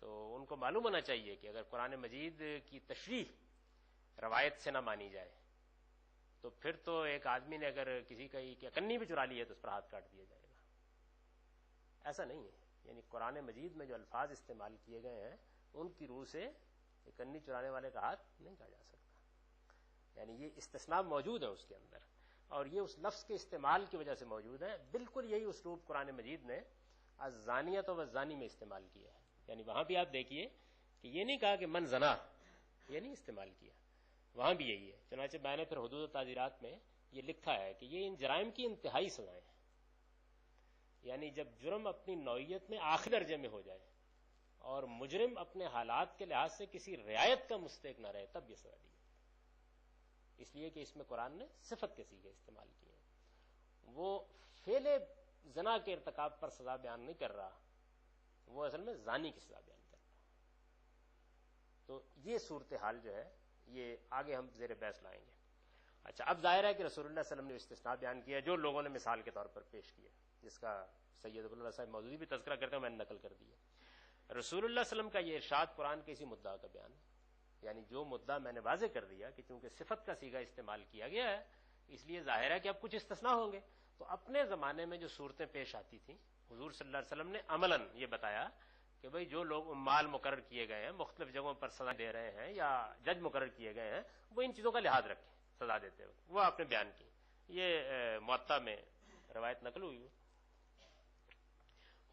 تو ان کو معلوم ہونا چاہیے کہ اگر قرآن مجید کی تشریح روایت سے نہ مانی جائے تو پھر تو ایک آدمی نے اگر کسی کا کنی بھی چرا لی ہے تو اس پر ہاتھ کاٹ دیا جائے گا۔ ایسا نہیں ہے، یعنی قرآن مجید میں جو الفاظ استعمال کیے گئے ہیں ان کی روح سے کنی چرانے والے کا ہاتھ نہیں کاٹا جا سکتا، یعنی یہ استثناء موجود ہے اس کے اندر، اور یہ اس لفظ کے استعمال کی وجہ سے موجود ہے۔ بالکل یہی اسلوب قرآن مجید نے الزانیۃ والزانی میں استعمال کیا ہے، یعنی وہاں بھی آپ دیکھیے کہ یہ نہیں کہا کہ من زنا، یہ نہیں استعمال کیا، وہاں بھی یہی ہے۔ چنانچہ میں نے پھر حدود و تعزیرات میں یہ لکھا ہے کہ یہ ان جرائم کی انتہائی سزائیں ہیں، یعنی جب جرم اپنی نوعیت میں آخری درجے میں ہو جائے اور مجرم اپنے حالات کے لحاظ سے کسی رعایت کا مستحق نہ رہے تب یہ سزا دی، اس لیے کہ اس میں قرآن نے صفت کے صیغے استعمال کیے ہیں۔ وہ فعل زنا کے ارتکاب پر سزا بیان نہیں کر رہا، وہ اصل میں زانی کی سزا بیان کر رہا۔ تو یہ صورتحال جو ہے یہ آگے ہم زیر بحث لائیں گے۔ اچھا، اب ظاہر ہے کہ رسول اللہ صلی اللہ علیہ وسلم نے استثناء بیان کیا جو لوگوں نے مثال کے طور پر پیش کیا، جس کا سید ابو اللہ صاحب مودودی بھی تذکرہ کرتے ہیں، میں نے نقل کر دی ہے۔ رسول اللہ صلی اللہ علیہ وسلم کا یہ ارشاد قرآن کے اسی مدعا کا بیان ہے، یعنی جو مدعا میں نے واضح کر دیا کہ چونکہ صفت کا صیغہ استعمال کیا گیا ہے اس لیے ظاہر ہے کہ اب کچھ استثناء ہوں گے۔ تو اپنے زمانے میں جو صورتیں پیش آتی تھیں حضور صلی اللہ علیہ وسلم نے عملاً یہ بتایا کہ بھئی جو لوگ عمال مقرر کیے گئے ہیں، مختلف جگہوں پر سزا دے رہے ہیں یا جج مقرر کیے گئے ہیں، وہ ان چیزوں کا لحاظ رکھیں سزا دیتے وقت، وہ آپ نے بیان کی۔ یہ موطا میں روایت نقل ہوئی۔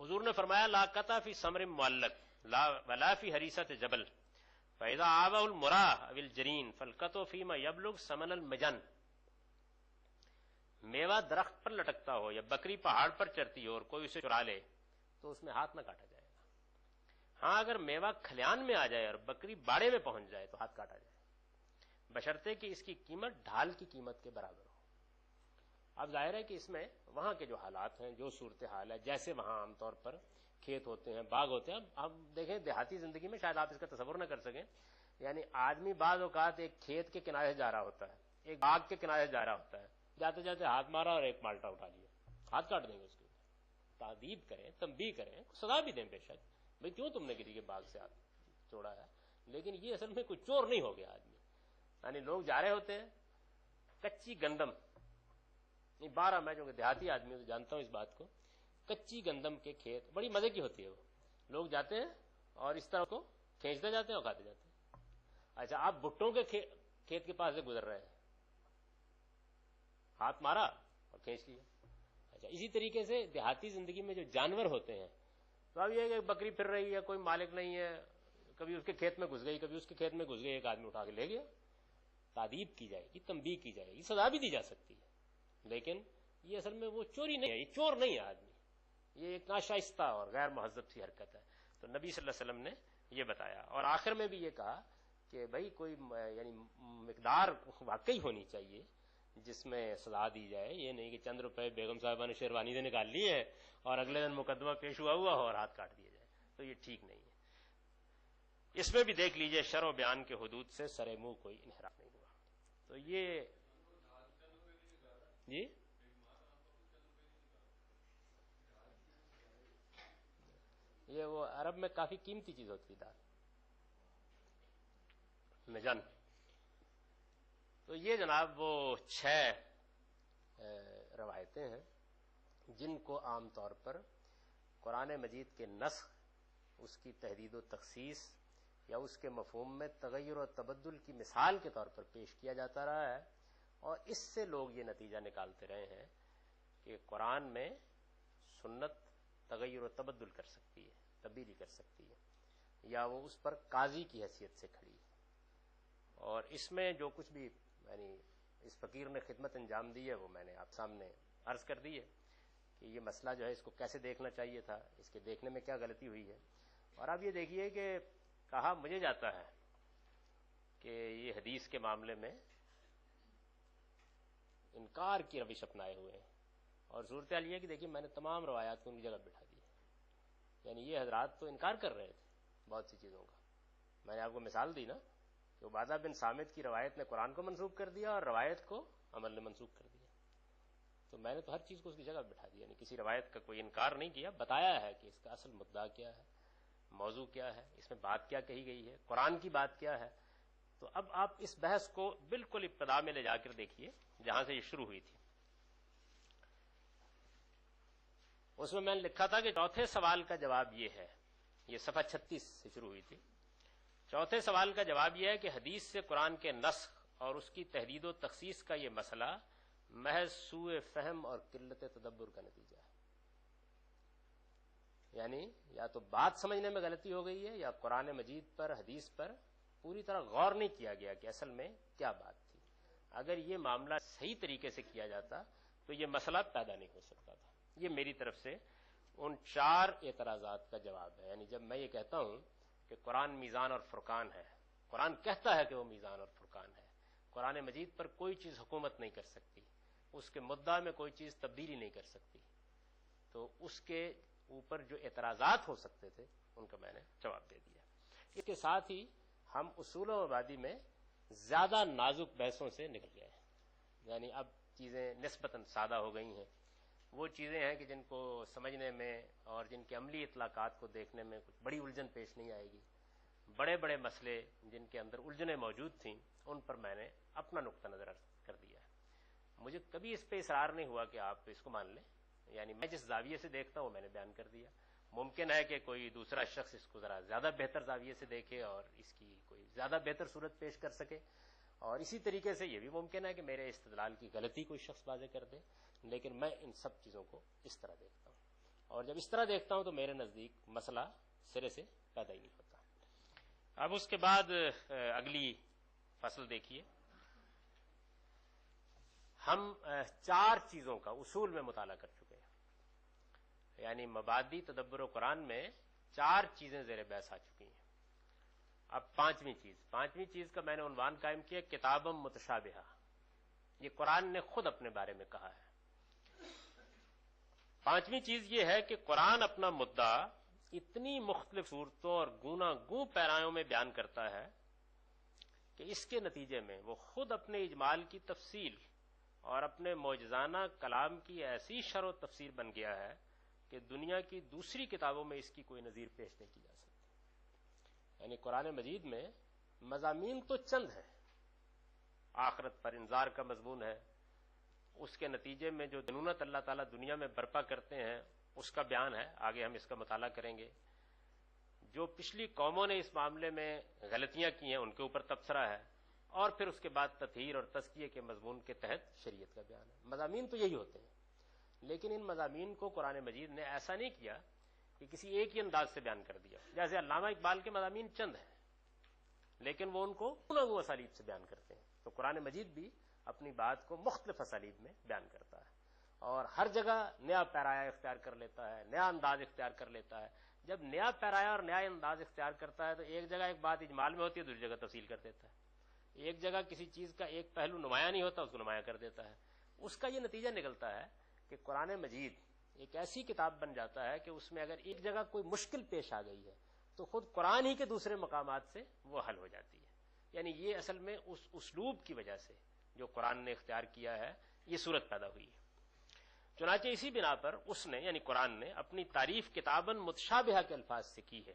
حضور نے فرمایا لا قطع فی ثمر معلق لا ولا فی حریصۃ جبل فاذا آبہ المراہ او الجرین فالقطع فیما یبلغ ثمن المجن۔ میوہ درخت پر لٹکتا ہو یا بکری پہاڑ پر چرتی ہو اور کوئی اسے چرا لے تو اس میں ہاتھ نہ کاٹا جائے گا۔ ہاں اگر میوہ کھلیان میں آ جائے اور بکری باڑے میں پہنچ جائے تو ہاتھ کاٹا جائے، بشرطے کہ اس کی قیمت ڈھال کی قیمت کے برابر ہو۔ اب ظاہر ہے کہ اس میں وہاں کے جو حالات ہیں، جو صورتحال ہے، جیسے وہاں عام طور پر کھیت ہوتے ہیں، باغ ہوتے ہیں، اب دیکھیں دیہاتی زندگی میں شاید آپ اس کا تصور نہ کر سکیں، یعنی آدمی بعض اوقات ایک کھیت کے کنارے سے جا رہا ہوتا ہے، ایک باغ کے کنارے سے جا رہا ہوتا ہے، جاتے جاتے ہاتھ مارا اور ایک مالٹا اٹھا لیا، ہاتھ کاٹ دیں گے اس کے اوپر۔ تعدیب کریں، تنبیہ کریں، سزا بھی دیں بے شک، بھئی کیوں تم نے کسی کے باغ سے ہاتھ چھوڑا ہے، لیکن یہ اصل میں کوئی چور نہیں ہو گیا آدمی، یعنی لوگ جا رہے ہوتے ہیں کچی گندم، نہیں 12 میں جو کہ دیہاتی آدمی تو جانتا ہوں اس بات کو، کچی گندم کے کھیت بڑی مزے کی ہوتی ہے، وہ لوگ جاتے ہیں اور اس طرح کو کھینچتے جاتے ہیں اور کھاتے جاتے ہیں۔ اچھا آپ بھٹوں کے کھیت کے پاس سے گزر رہے ہیں، ہاتھ مارا اور کھینچ لیا۔ اچھا اسی طریقے سے دیہاتی زندگی میں جو جانور ہوتے ہیں، تو اب یہ کہ بکری پھر رہی ہے، کوئی مالک نہیں ہے، کبھی اس کے کھیت میں گھس گئی، کبھی اس کے کھیت میں گھس گئی، ایک آدمی اٹھا کے لے گیا، تعدیب کی جائے گی، تنبیہ کی جائے گی، سزا بھی دی جا سکتی ہے، لیکن یہ اصل میں وہ چوری نہیں ہے، یہ چور نہیں ہے آدمی، یہ ایک ناشائستہ اور غیر مہذب سی حرکت ہے۔ تو نبی صلی اللہ علیہ وسلم نے یہ بتایا، اور آخر میں بھی یہ کہا کہ بھائی کوئی یعنی مقدار واقعی ہونی چاہیے جس میں سزا دی جائے. یہ نہیں کہ چند روپے بیگم صاحبہ نے شیروانی سے نکال لیے ہیں اور اگلے دن مقدمہ پیش ہوا اور ہاتھ کاٹ دیے جائے، تو یہ ٹھیک نہیں ہے. اس میں بھی دیکھ لیجئے شرع و بیان کے حدود سے سرے منہ کوئی انحراف نہیں ہوا. تو یہ جی یہ وہ عرب میں کافی قیمتی چیز ہوتی ہے دال مجن. تو یہ جناب وہ 6 روایتیں ہیں جن کو عام طور پر قرآن مجید کے نسخ، اس کی تحدید و تخصیص یا اس کے مفہوم میں تغیر و تبدل کی مثال کے طور پر پیش کیا جاتا رہا ہے، اور اس سے لوگ یہ نتیجہ نکالتے رہے ہیں کہ قرآن میں سنت تغیر و تبدل کر سکتی ہے، تبدیلی کر سکتی ہے، یا وہ اس پر قاضی کی حیثیت سے کھڑی ہے. اور اس میں جو کچھ بھی یعنی اس فقیر نے خدمت انجام دی ہے وہ میں نے آپ سامنے عرض کر دی ہے کہ یہ مسئلہ جو ہے اس کو کیسے دیکھنا چاہیے تھا، اس کے دیکھنے میں کیا غلطی ہوئی ہے. اور اب یہ دیکھیے کہ کہا مجھے جاتا ہے کہ یہ حدیث کے معاملے میں انکار کی روش اپنائے ہوئے ہیں، اور صورتحال یہ ہے کہ دیکھیے میں نے تمام روایات کو ان کی جگہ بٹھا دی. یعنی یہ حضرات تو انکار کر رہے تھے بہت سی چیزوں کا. میں نے آپ کو مثال دی نا کہ عبادہ بن صامت کی روایت نے قرآن کو منسوخ کر دیا اور روایت کو عمل نے منسوخ کر دیا. تو میں نے تو ہر چیز کو اس کی جگہ بٹھا دیا، یعنی کسی روایت کا کوئی انکار نہیں کیا، بتایا ہے کہ اس کا اصل مدعا کیا ہے، موضوع کیا ہے، اس میں بات کیا کہی گئی ہے، قرآن کی بات کیا ہے. تو اب آپ اس بحث کو بالکل ابتدا میں لے جا کر دیکھیے جہاں سے یہ شروع ہوئی تھی. اس میں نے لکھا تھا کہ چوتھے سوال کا جواب یہ ہے، یہ صفحہ 36 سے شروع ہوئی تھی. چوتھے سوال کا جواب یہ ہے کہ حدیث سے قرآن کے نسخ اور اس کی تحدید و تخصیص کا یہ مسئلہ محض سوء فہم اور قلت تدبر کا نتیجہ ہے. یعنی یا تو بات سمجھنے میں غلطی ہو گئی ہے یا قرآن مجید پر، حدیث پر پوری طرح غور نہیں کیا گیا کہ اصل میں کیا بات تھی. اگر یہ معاملہ صحیح طریقے سے کیا جاتا تو یہ مسئلہ پیدا نہیں ہو سکتا تھا. یہ میری طرف سے ان 4 اعتراضات کا جواب ہے. یعنی جب میں یہ کہتا ہوں کہ قرآن میزان اور فرقان ہے، قرآن کہتا ہے کہ وہ میزان اور فرقان ہے، قرآن مجید پر کوئی چیز حکومت نہیں کر سکتی، اس کے مدعا میں کوئی چیز تبدیلی نہیں کر سکتی، تو اس کے اوپر جو اعتراضات ہو سکتے تھے ان کا میں نے جواب دے دیا. اس کے ساتھ ہی ہم اصول و مبادی میں زیادہ نازک بحثوں سے نکل گئے ہیں. یعنی اب چیزیں نسبتاً سادہ ہو گئی ہیں. وہ چیزیں ہیں کہ جن کو سمجھنے میں اور جن کے عملی اطلاقات کو دیکھنے میں کچھ بڑی الجھن پیش نہیں آئے گی. بڑے بڑے مسئلے جن کے اندر الجھنیں موجود تھیں ان پر میں نے اپنا نقطہ نظر کر دیا ہے. مجھے کبھی اس پہ اصرار نہیں ہوا کہ آپ اس کو مان لیں. یعنی میں جس زاویے سے دیکھتا ہوں میں نے بیان کر دیا. ممکن ہے کہ کوئی دوسرا شخص اس کو ذرا زیادہ بہتر زاویے سے دیکھے اور اس کی کوئی زیادہ بہتر صورت پیش کر سکے، اور اسی طریقے سے یہ بھی ممکن ہے کہ میرے استدلال کی غلطی کوئی شخص واضح کر دے. لیکن میں ان سب چیزوں کو اس طرح دیکھتا ہوں، اور جب اس طرح دیکھتا ہوں تو میرے نزدیک مسئلہ سرے سے پیدا ہی نہیں ہوتا. اب اس کے بعد اگلی فصل دیکھیے. ہم 4 چیزوں کا اصول میں مطالعہ کر چکے ہیں. یعنی مبادی تدبر و قرآن میں 4 چیزیں زیر بحث آ چکی ہیں. اب پانچویں چیز کا میں نے عنوان قائم کیا کتابم متشابہہ. یہ قرآن نے خود اپنے بارے میں کہا ہے. پانچویں چیز یہ ہے کہ قرآن اپنا مدعا اتنی مختلف صورتوں اور گوناگوں پیرایوں میں بیان کرتا ہے کہ اس کے نتیجے میں وہ خود اپنے اجمال کی تفصیل اور اپنے معجزانہ کلام کی ایسی شرح و تفسیر بن گیا ہے کہ دنیا کی دوسری کتابوں میں اس کی کوئی نظیر پیش نہیں کی جا سکتی. یعنی قرآن مجید میں مضامین تو چند ہیں. آخرت پر انذار کا مضمون ہے، اس کے نتیجے میں جو دنونت اللہ تعالیٰ دنیا میں برپا کرتے ہیں اس کا بیان ہے، آگے ہم اس کا مطالعہ کریں گے. جو پچھلی قوموں نے اس معاملے میں غلطیاں کی ہیں ان کے اوپر تبصرہ ہے، اور پھر اس کے بعد تطہیر اور تزکیے کے مضمون کے تحت شریعت کا بیان ہے. مضامین تو یہی ہوتے ہیں، لیکن ان مضامین کو قرآن مجید نے ایسا نہیں کیا کہ کسی ایک ہی انداز سے بیان کر دیا. جیسے علامہ اقبال کے مضامین چند ہیں لیکن وہ ان کو متنوع اسالیب سے بیان کرتے ہیں. تو قرآن مجید بھی اپنی بات کو مختلف اسالیب میں بیان کرتا ہے اور ہر جگہ نیا پیرایا اختیار کر لیتا ہے، نیا انداز اختیار کر لیتا ہے. جب نیا پیرایا اور نیا انداز اختیار کرتا ہے تو ایک جگہ ایک بات اجمال میں ہوتی ہے، دوسری جگہ تفصیل کر دیتا ہے. ایک جگہ کسی چیز کا ایک پہلو نمایاں نہیں ہوتا، اس کو نمایاں کر دیتا ہے. اس کا یہ نتیجہ نکلتا ہے کہ قرآن مجید ایک ایسی کتاب بن جاتا ہے کہ اس میں اگر ایک جگہ کوئی مشکل پیش آ گئی ہے تو خود قرآن ہی کے دوسرے مقامات سے وہ حل ہو جاتی ہے. یعنی یہ اصل میں اس اسلوب کی وجہ سے جو قرآن نے اختیار کیا ہے یہ صورت پیدا ہوئی ہے. چنانچہ اسی بنا پر اس نے یعنی قرآن نے اپنی تعریف کتاباً متشابہہ کے الفاظ سے کی ہے.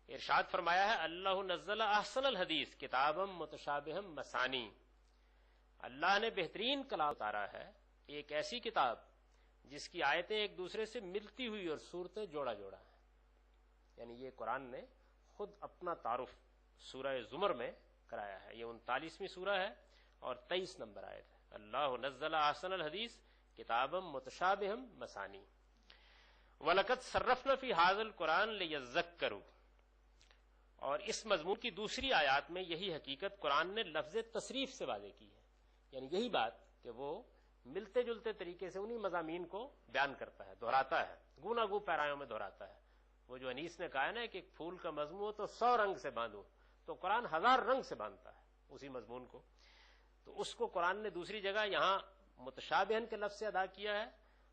ارشاد فرمایا ہے اللہ نزل احسن الحدیث کتاباً متشابہا مثانی. اللہ نے بہترین کلام اتارا ہے ایک ایسی کتاب جس کی آیتیں ایک دوسرے سے ملتی ہوئی اور صورتیں جوڑا جوڑا ہیں. یعنی یہ قرآن نے خود اپنا تعارف سورہ زمر میں کرایا ہے. یہ 39ویں سورہ ہے اور 23 نمبر آیت ہے. اللہ نزل احسن الحدیث کتابا متشابہا مثانی وَلَقَدْ صَرَّفْنَا فِي هَذَا الْقُرْآنِ لِيَذَّكَّرُوا. اور اس مضمون کی دوسری آیات میں یہی حقیقت قرآن نے لفظ تصریف سے واضح کی ہے. یعنی یہی بات کہ وہ ملتے جلتے طریقے سے انہی مضامین کو بیان کرتا ہے، دہراتا ہے، گونا گو پیرایوں میں دہراتا ہے. وہ جو انیس نے کہا ہے نا کہ ایک پھول کا مضمون ہو تو 100 رنگ سے باندھو، تو قرآن 1000 رنگ سے باندھتا ہے اسی مضمون کو. تو اس کو قرآن نے دوسری جگہ یہاں متشابہن کے لفظ سے ادا کیا ہے،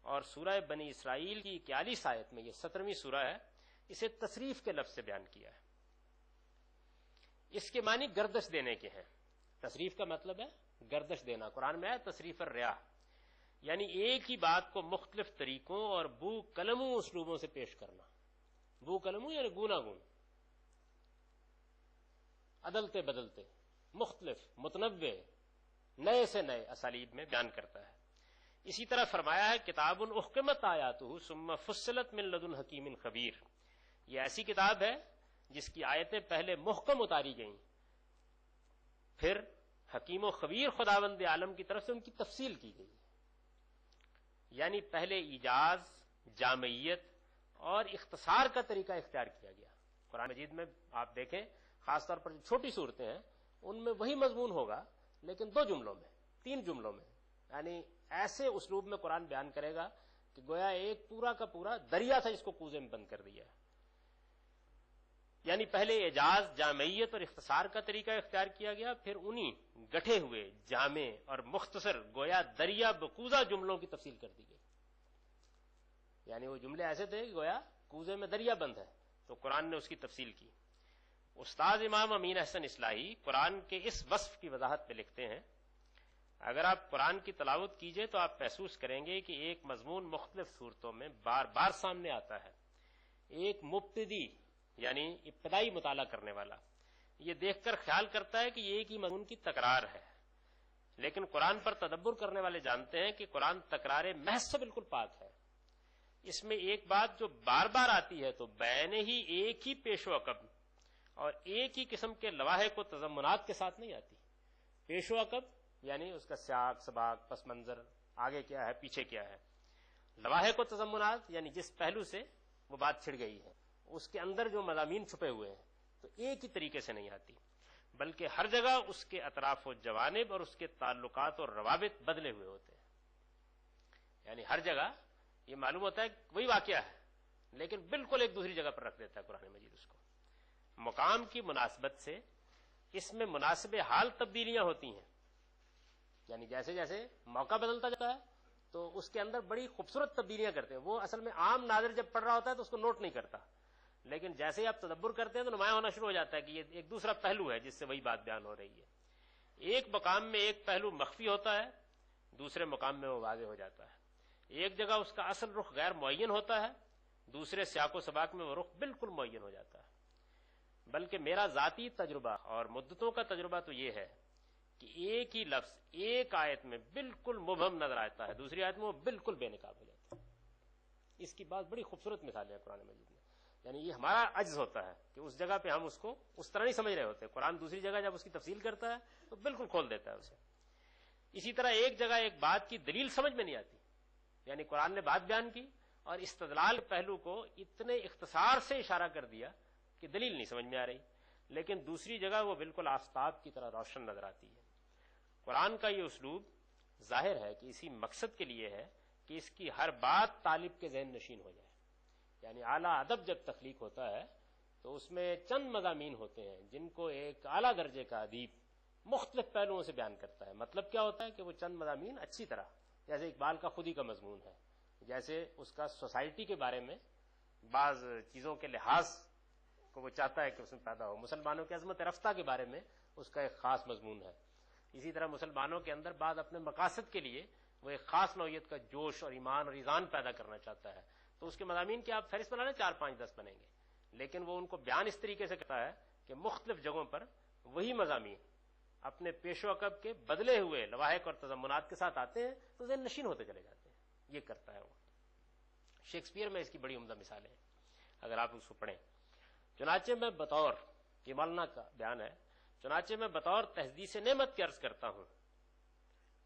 اور سورہ بنی اسرائیل کی 41 آیت میں، یہ 17ویں سورہ ہے، اسے تصریف کے لفظ سے بیان کیا ہے. اس کے معنی گردش دینے کے ہیں. تصریف کا مطلب ہے گردش دینا. قرآن میں ہے تصریف الریاح، یعنی ایک ہی بات کو مختلف طریقوں اور بو قلموں اسلوبوں سے پیش کرنا. بو قلموں یعنی گونا گون، عدلتے بدلتے، مختلف، متنوع، نئے سے نئے اسالیب میں بیان کرتا ہے. اسی طرح فرمایا ہے کتاب احکمت آیاتہ ثم فصلت من لدن حکیم خبیر. یہ ایسی کتاب ہے جس کی آیتیں پہلے محکم اتاری گئیں، پھر حکیم و خبیر خداوند عالم کی طرف سے ان کی تفصیل کی گئی. یعنی پہلے ایجاز، جامعیت اور اختصار کا طریقہ اختیار کیا گیا. قرآن مجید میں آپ دیکھیں خاص طور پر جو چھوٹی صورتیں ہیں ان میں وہی مضمون ہوگا لیکن 2 جملوں میں، 3 جملوں میں. یعنی ایسے اسلوب میں قرآن بیان کرے گا کہ گویا ایک پورا کا پورا دریا تھا جس کو کوزے میں بند کر دیا. یعنی پہلے اعجاز، جامعیت اور اختصار کا طریقہ اختیار کیا گیا، پھر انہی گٹھے ہوئے جامع اور مختصر گویا دریا بکوزہ جملوں کی تفصیل کر دی گئی. یعنی وہ جملے ایسے تھے کہ گویا کوزے میں دریا بند ہے، تو قرآن نے اس کی تفصیل کی. استاد امام امین احسن اصلاحی قرآن کے اس وصف کی وضاحت پہ لکھتے ہیں اگر آپ قرآن کی تلاوت کیجئے تو آپ محسوس کریں گے کہ ایک مضمون مختلف صورتوں میں بار بار سامنے آتا ہے. ایک مبتدی یعنی ابتدائی مطالعہ کرنے والا یہ دیکھ کر خیال کرتا ہے کہ یہ ایک ہی مضمون کی تکرار ہے، لیکن قرآن پر تدبر کرنے والے جانتے ہیں کہ قرآن تکرار محض سے بالکل پاک ہے. اس میں ایک بات جو بار بار آتی ہے تو بین ہی ایک ہی پیش و عقب اور ایک ہی قسم کے لواحق و تضمنات کے ساتھ نہیں آتی. پیش و عقب یعنی اس کا سیاق سباق، پس منظر، آگے کیا ہے پیچھے کیا ہے. لواحق و تضمنات یعنی جس پہلو سے وہ بات چھڑ گئی ہے اس کے اندر جو مضامین چھپے ہوئے ہیں تو ایک ہی طریقے سے نہیں آتی، بلکہ ہر جگہ اس کے اطراف و جوانب اور اس کے تعلقات اور روابط بدلے ہوئے ہوتے ہیں. یعنی ہر جگہ یہ معلوم ہوتا ہے کہ وہی واقعہ ہے لیکن بالکل ایک دوسری جگہ پر رکھ دیتا ہے قرآن مجید اس کو. مقام کی مناسبت سے اس میں مناسب حال تبدیلیاں ہوتی ہیں. یعنی جیسے جیسے موقع بدلتا جاتا ہے تو اس کے اندر بڑی خوبصورت تبدیلیاں کرتے ہیں. وہ اصل میں عام ناظر جب پڑھ رہا ہوتا ہے تو اس کو نوٹ نہیں کرتا، لیکن جیسے ہی آپ تدبر کرتے ہیں تو نمایاں ہونا شروع ہو جاتا ہے کہ یہ ایک دوسرا پہلو ہے جس سے وہی بات بیان ہو رہی ہے. ایک مقام میں ایک پہلو مخفی ہوتا ہے، دوسرے مقام میں وہ واضح ہو جاتا ہے. ایک جگہ اس کا اصل رخ غیر معین ہوتا ہے، دوسرے سیاق و سباق میں وہ رخ بالکل معین ہو جاتا ہے. بلکہ میرا ذاتی تجربہ اور مدتوں کا تجربہ تو یہ ہے کہ ایک ہی لفظ ایک آیت میں بالکل مبہم نظر آتا ہے، دوسری آیت میں وہ بالکل بے نقاب ہو جاتا ہے. اس کی بات بڑی خوبصورت مثال ہے قرآن مجید میں. یعنی یہ ہمارا عجز ہوتا ہے کہ اس جگہ پہ ہم اس کو اس طرح نہیں سمجھ رہے ہوتے. قرآن دوسری جگہ جب اس کی تفصیل کرتا ہے تو بالکل کھول دیتا ہے اسے. اسی طرح ایک جگہ ایک بات کی دلیل سمجھ میں نہیں آتی، یعنی قرآن نے بات بیان کی اور استدلال پہلو کو اتنے اختصار سے اشارہ کر دیا کہ دلیل نہیں سمجھ میں آ رہی، لیکن دوسری جگہ وہ بالکل آفتاب کی طرح روشن نظر آتی ہے. قرآن کا یہ اسلوب ظاہر ہے کہ اسی مقصد کے لیے ہے کہ اس کی ہر بات طالب کے ذہن نشین ہو جائے. یعنی اعلیٰ ادب جب تخلیق ہوتا ہے تو اس میں چند مضامین ہوتے ہیں جن کو ایک اعلیٰ درجے کا ادیب مختلف پہلوؤں سے بیان کرتا ہے. مطلب کیا ہوتا ہے کہ وہ چند مضامین اچھی طرح، جیسے اقبال کا خود ہی کا مضمون ہے، جیسے اس کا سوسائٹی کے بارے میں بعض چیزوں کے لحاظ کو وہ چاہتا ہے کہ اس میں پیدا ہو، مسلمانوں کی عظمت رفتہ کے بارے میں اس کا ایک خاص مضمون ہے. اسی طرح مسلمانوں کے اندر بعض اپنے مقاصد کے لیے وہ ایک خاص نوعیت کا جوش اور ایمان اور ایذان پیدا کرنا چاہتا ہے. تو اس کے مضامین کی آپ فہرست بنا لیں 4 5 10 بنیں گے، لیکن وہ ان کو بیان اس طریقے سے کرتا ہے کہ مختلف جگہوں پر وہی مضامین اپنے پیش و عقب کے بدلے ہوئے لواحق اور تضمنات کے ساتھ آتے ہیں تو ذہن نشین ہوتے چلے جاتے ہیں. یہ کرتا ہے وہ. شیکسپیئر میں اس کی بڑی عمدہ مثالیں ہیں اگر آپ اس کو پڑھیں. چنانچہ میں بطور، یہ مولانا کا بیان ہے، چنانچہ میں بطور تحدیث نعمت کی عرض کرتا ہوں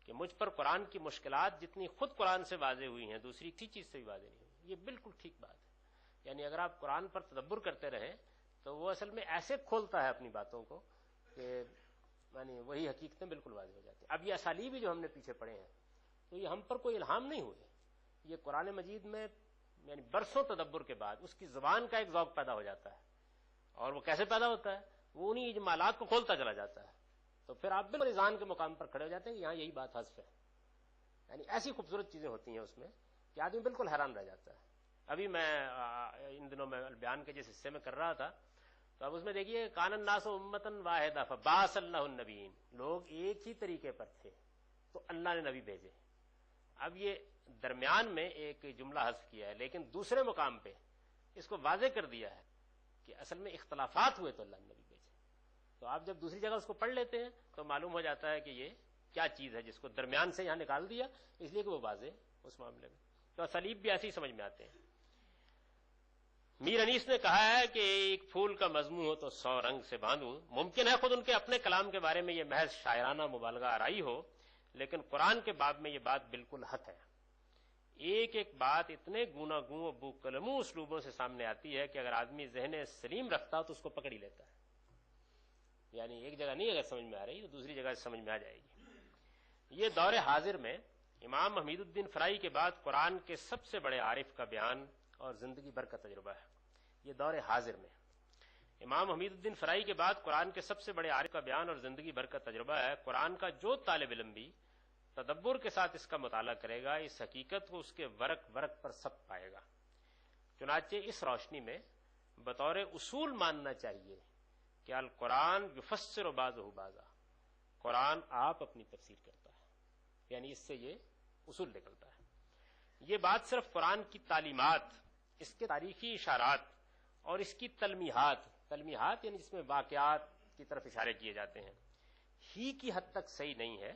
کہ مجھ پر قرآن کی مشکلات جتنی خود قرآن سے واضح ہوئی ہیں دوسری کسی چیز سے بھی واضح نہیں ہوئی. یہ بالکل ٹھیک بات ہے. یعنی اگر آپ قرآن پر تدبر کرتے رہیں تو وہ اصل میں ایسے کھولتا ہے اپنی باتوں کو کہ یعنی وہی حقیقتیں بالکل واضح ہو جاتی ہیں. اب یہ اسالیب بھی جو ہم نے پیچھے پڑھے ہیں تو یہ ہم پر کوئی الہام نہیں ہوئے، یہ قرآن مجید میں یعنی برسوں تدبر کے بعد اس کی زبان کا ایک ذوق پیدا ہو جاتا ہے. اور وہ کیسے پیدا ہوتا ہے؟ وہ انہی اجمالات کو کھولتا چلا جاتا ہے. تو پھر آپ بالکل اذعان کے مقام پر کھڑے ہو جاتے ہیں کہ یہاں یہی بات حذف ہے. یعنی ایسی خوبصورت چیزیں ہوتی ہیں اس میں کہ آدمی بالکل حیران رہ جاتا ہے. ابھی میں ان دنوں میں بیان کے جس حصے میں کر رہا تھا تو اب اس میں دیکھیے کان الناس امۃ واحدہ فبعث اللہ النبیین، لوگ ایک ہی طریقے پر تھے تو اللہ نے نبی بھیجے. اب یہ درمیان میں ایک جملہ حذف کیا ہے لیکن دوسرے مقام پہ اس کو واضح کر دیا ہے کہ اصل میں اختلافات ہوئے تو اللہ نے نبی بھیجے. تو آپ جب دوسری جگہ اس کو پڑھ لیتے ہیں تو معلوم ہو جاتا ہے کہ یہ کیا چیز ہے جس کو درمیان سے یہاں نکال دیا اس لیے کہ وہ واضح اس معاملے میں. تو اسالیب بھی ایسے ہی سمجھ میں آتے ہیں. میر انیس نے کہا ہے کہ ایک پھول کا مضمون ہو تو 100 رنگ سے باندھوں. ممکن ہے خود ان کے اپنے کلام کے بارے میں یہ محض شاعرانہ مبالغہ آرائی ہو، لیکن قرآن کے باب میں یہ بات بالکل حق ہے. ایک ایک بات اتنے گوناگوں و بو قلموں اسلوبوں سے سامنے آتی ہے کہ اگر آدمی ذہن سلیم رکھتا تو اس کو پکڑ ہی لیتا ہے. یعنی ایک جگہ نہیں اگر سمجھ میں آ رہی تو دوسری جگہ سے سمجھ میں آ جائے گی. یہ دور حاضر میں امام حمید الدین فرائی کے بعد قرآن کے سب سے بڑے عارف کا بیان اور زندگی بھر کا تجربہ ہے. یہ دور حاضر میں امام حمید الدین فرائی کے بعد قرآن کے سب سے بڑے عارف کا بیان اور زندگی بھر کا تجربہ ہے. قرآن کا جو طالب علم بھی تدبر کے ساتھ اس کا مطالعہ کرے گا اس حقیقت کو اس کے ورق ورق پر سب پائے گا. چنانچہ اس روشنی میں بطور اصول ماننا چاہیے کہ القرآن یفسر بعضہ بعضا، قرآن آپ اپنی تفسیر کرتا ہے. یعنی اس سے یہ اصول نکلتا ہے. یہ بات صرف قرآن کی تعلیمات، اس کے تاریخی اشارات اور اس کی تلمیحات یعنی جس میں واقعات کی طرف اشارے کیے جاتے ہیں ہی کی حد تک صحیح نہیں ہے،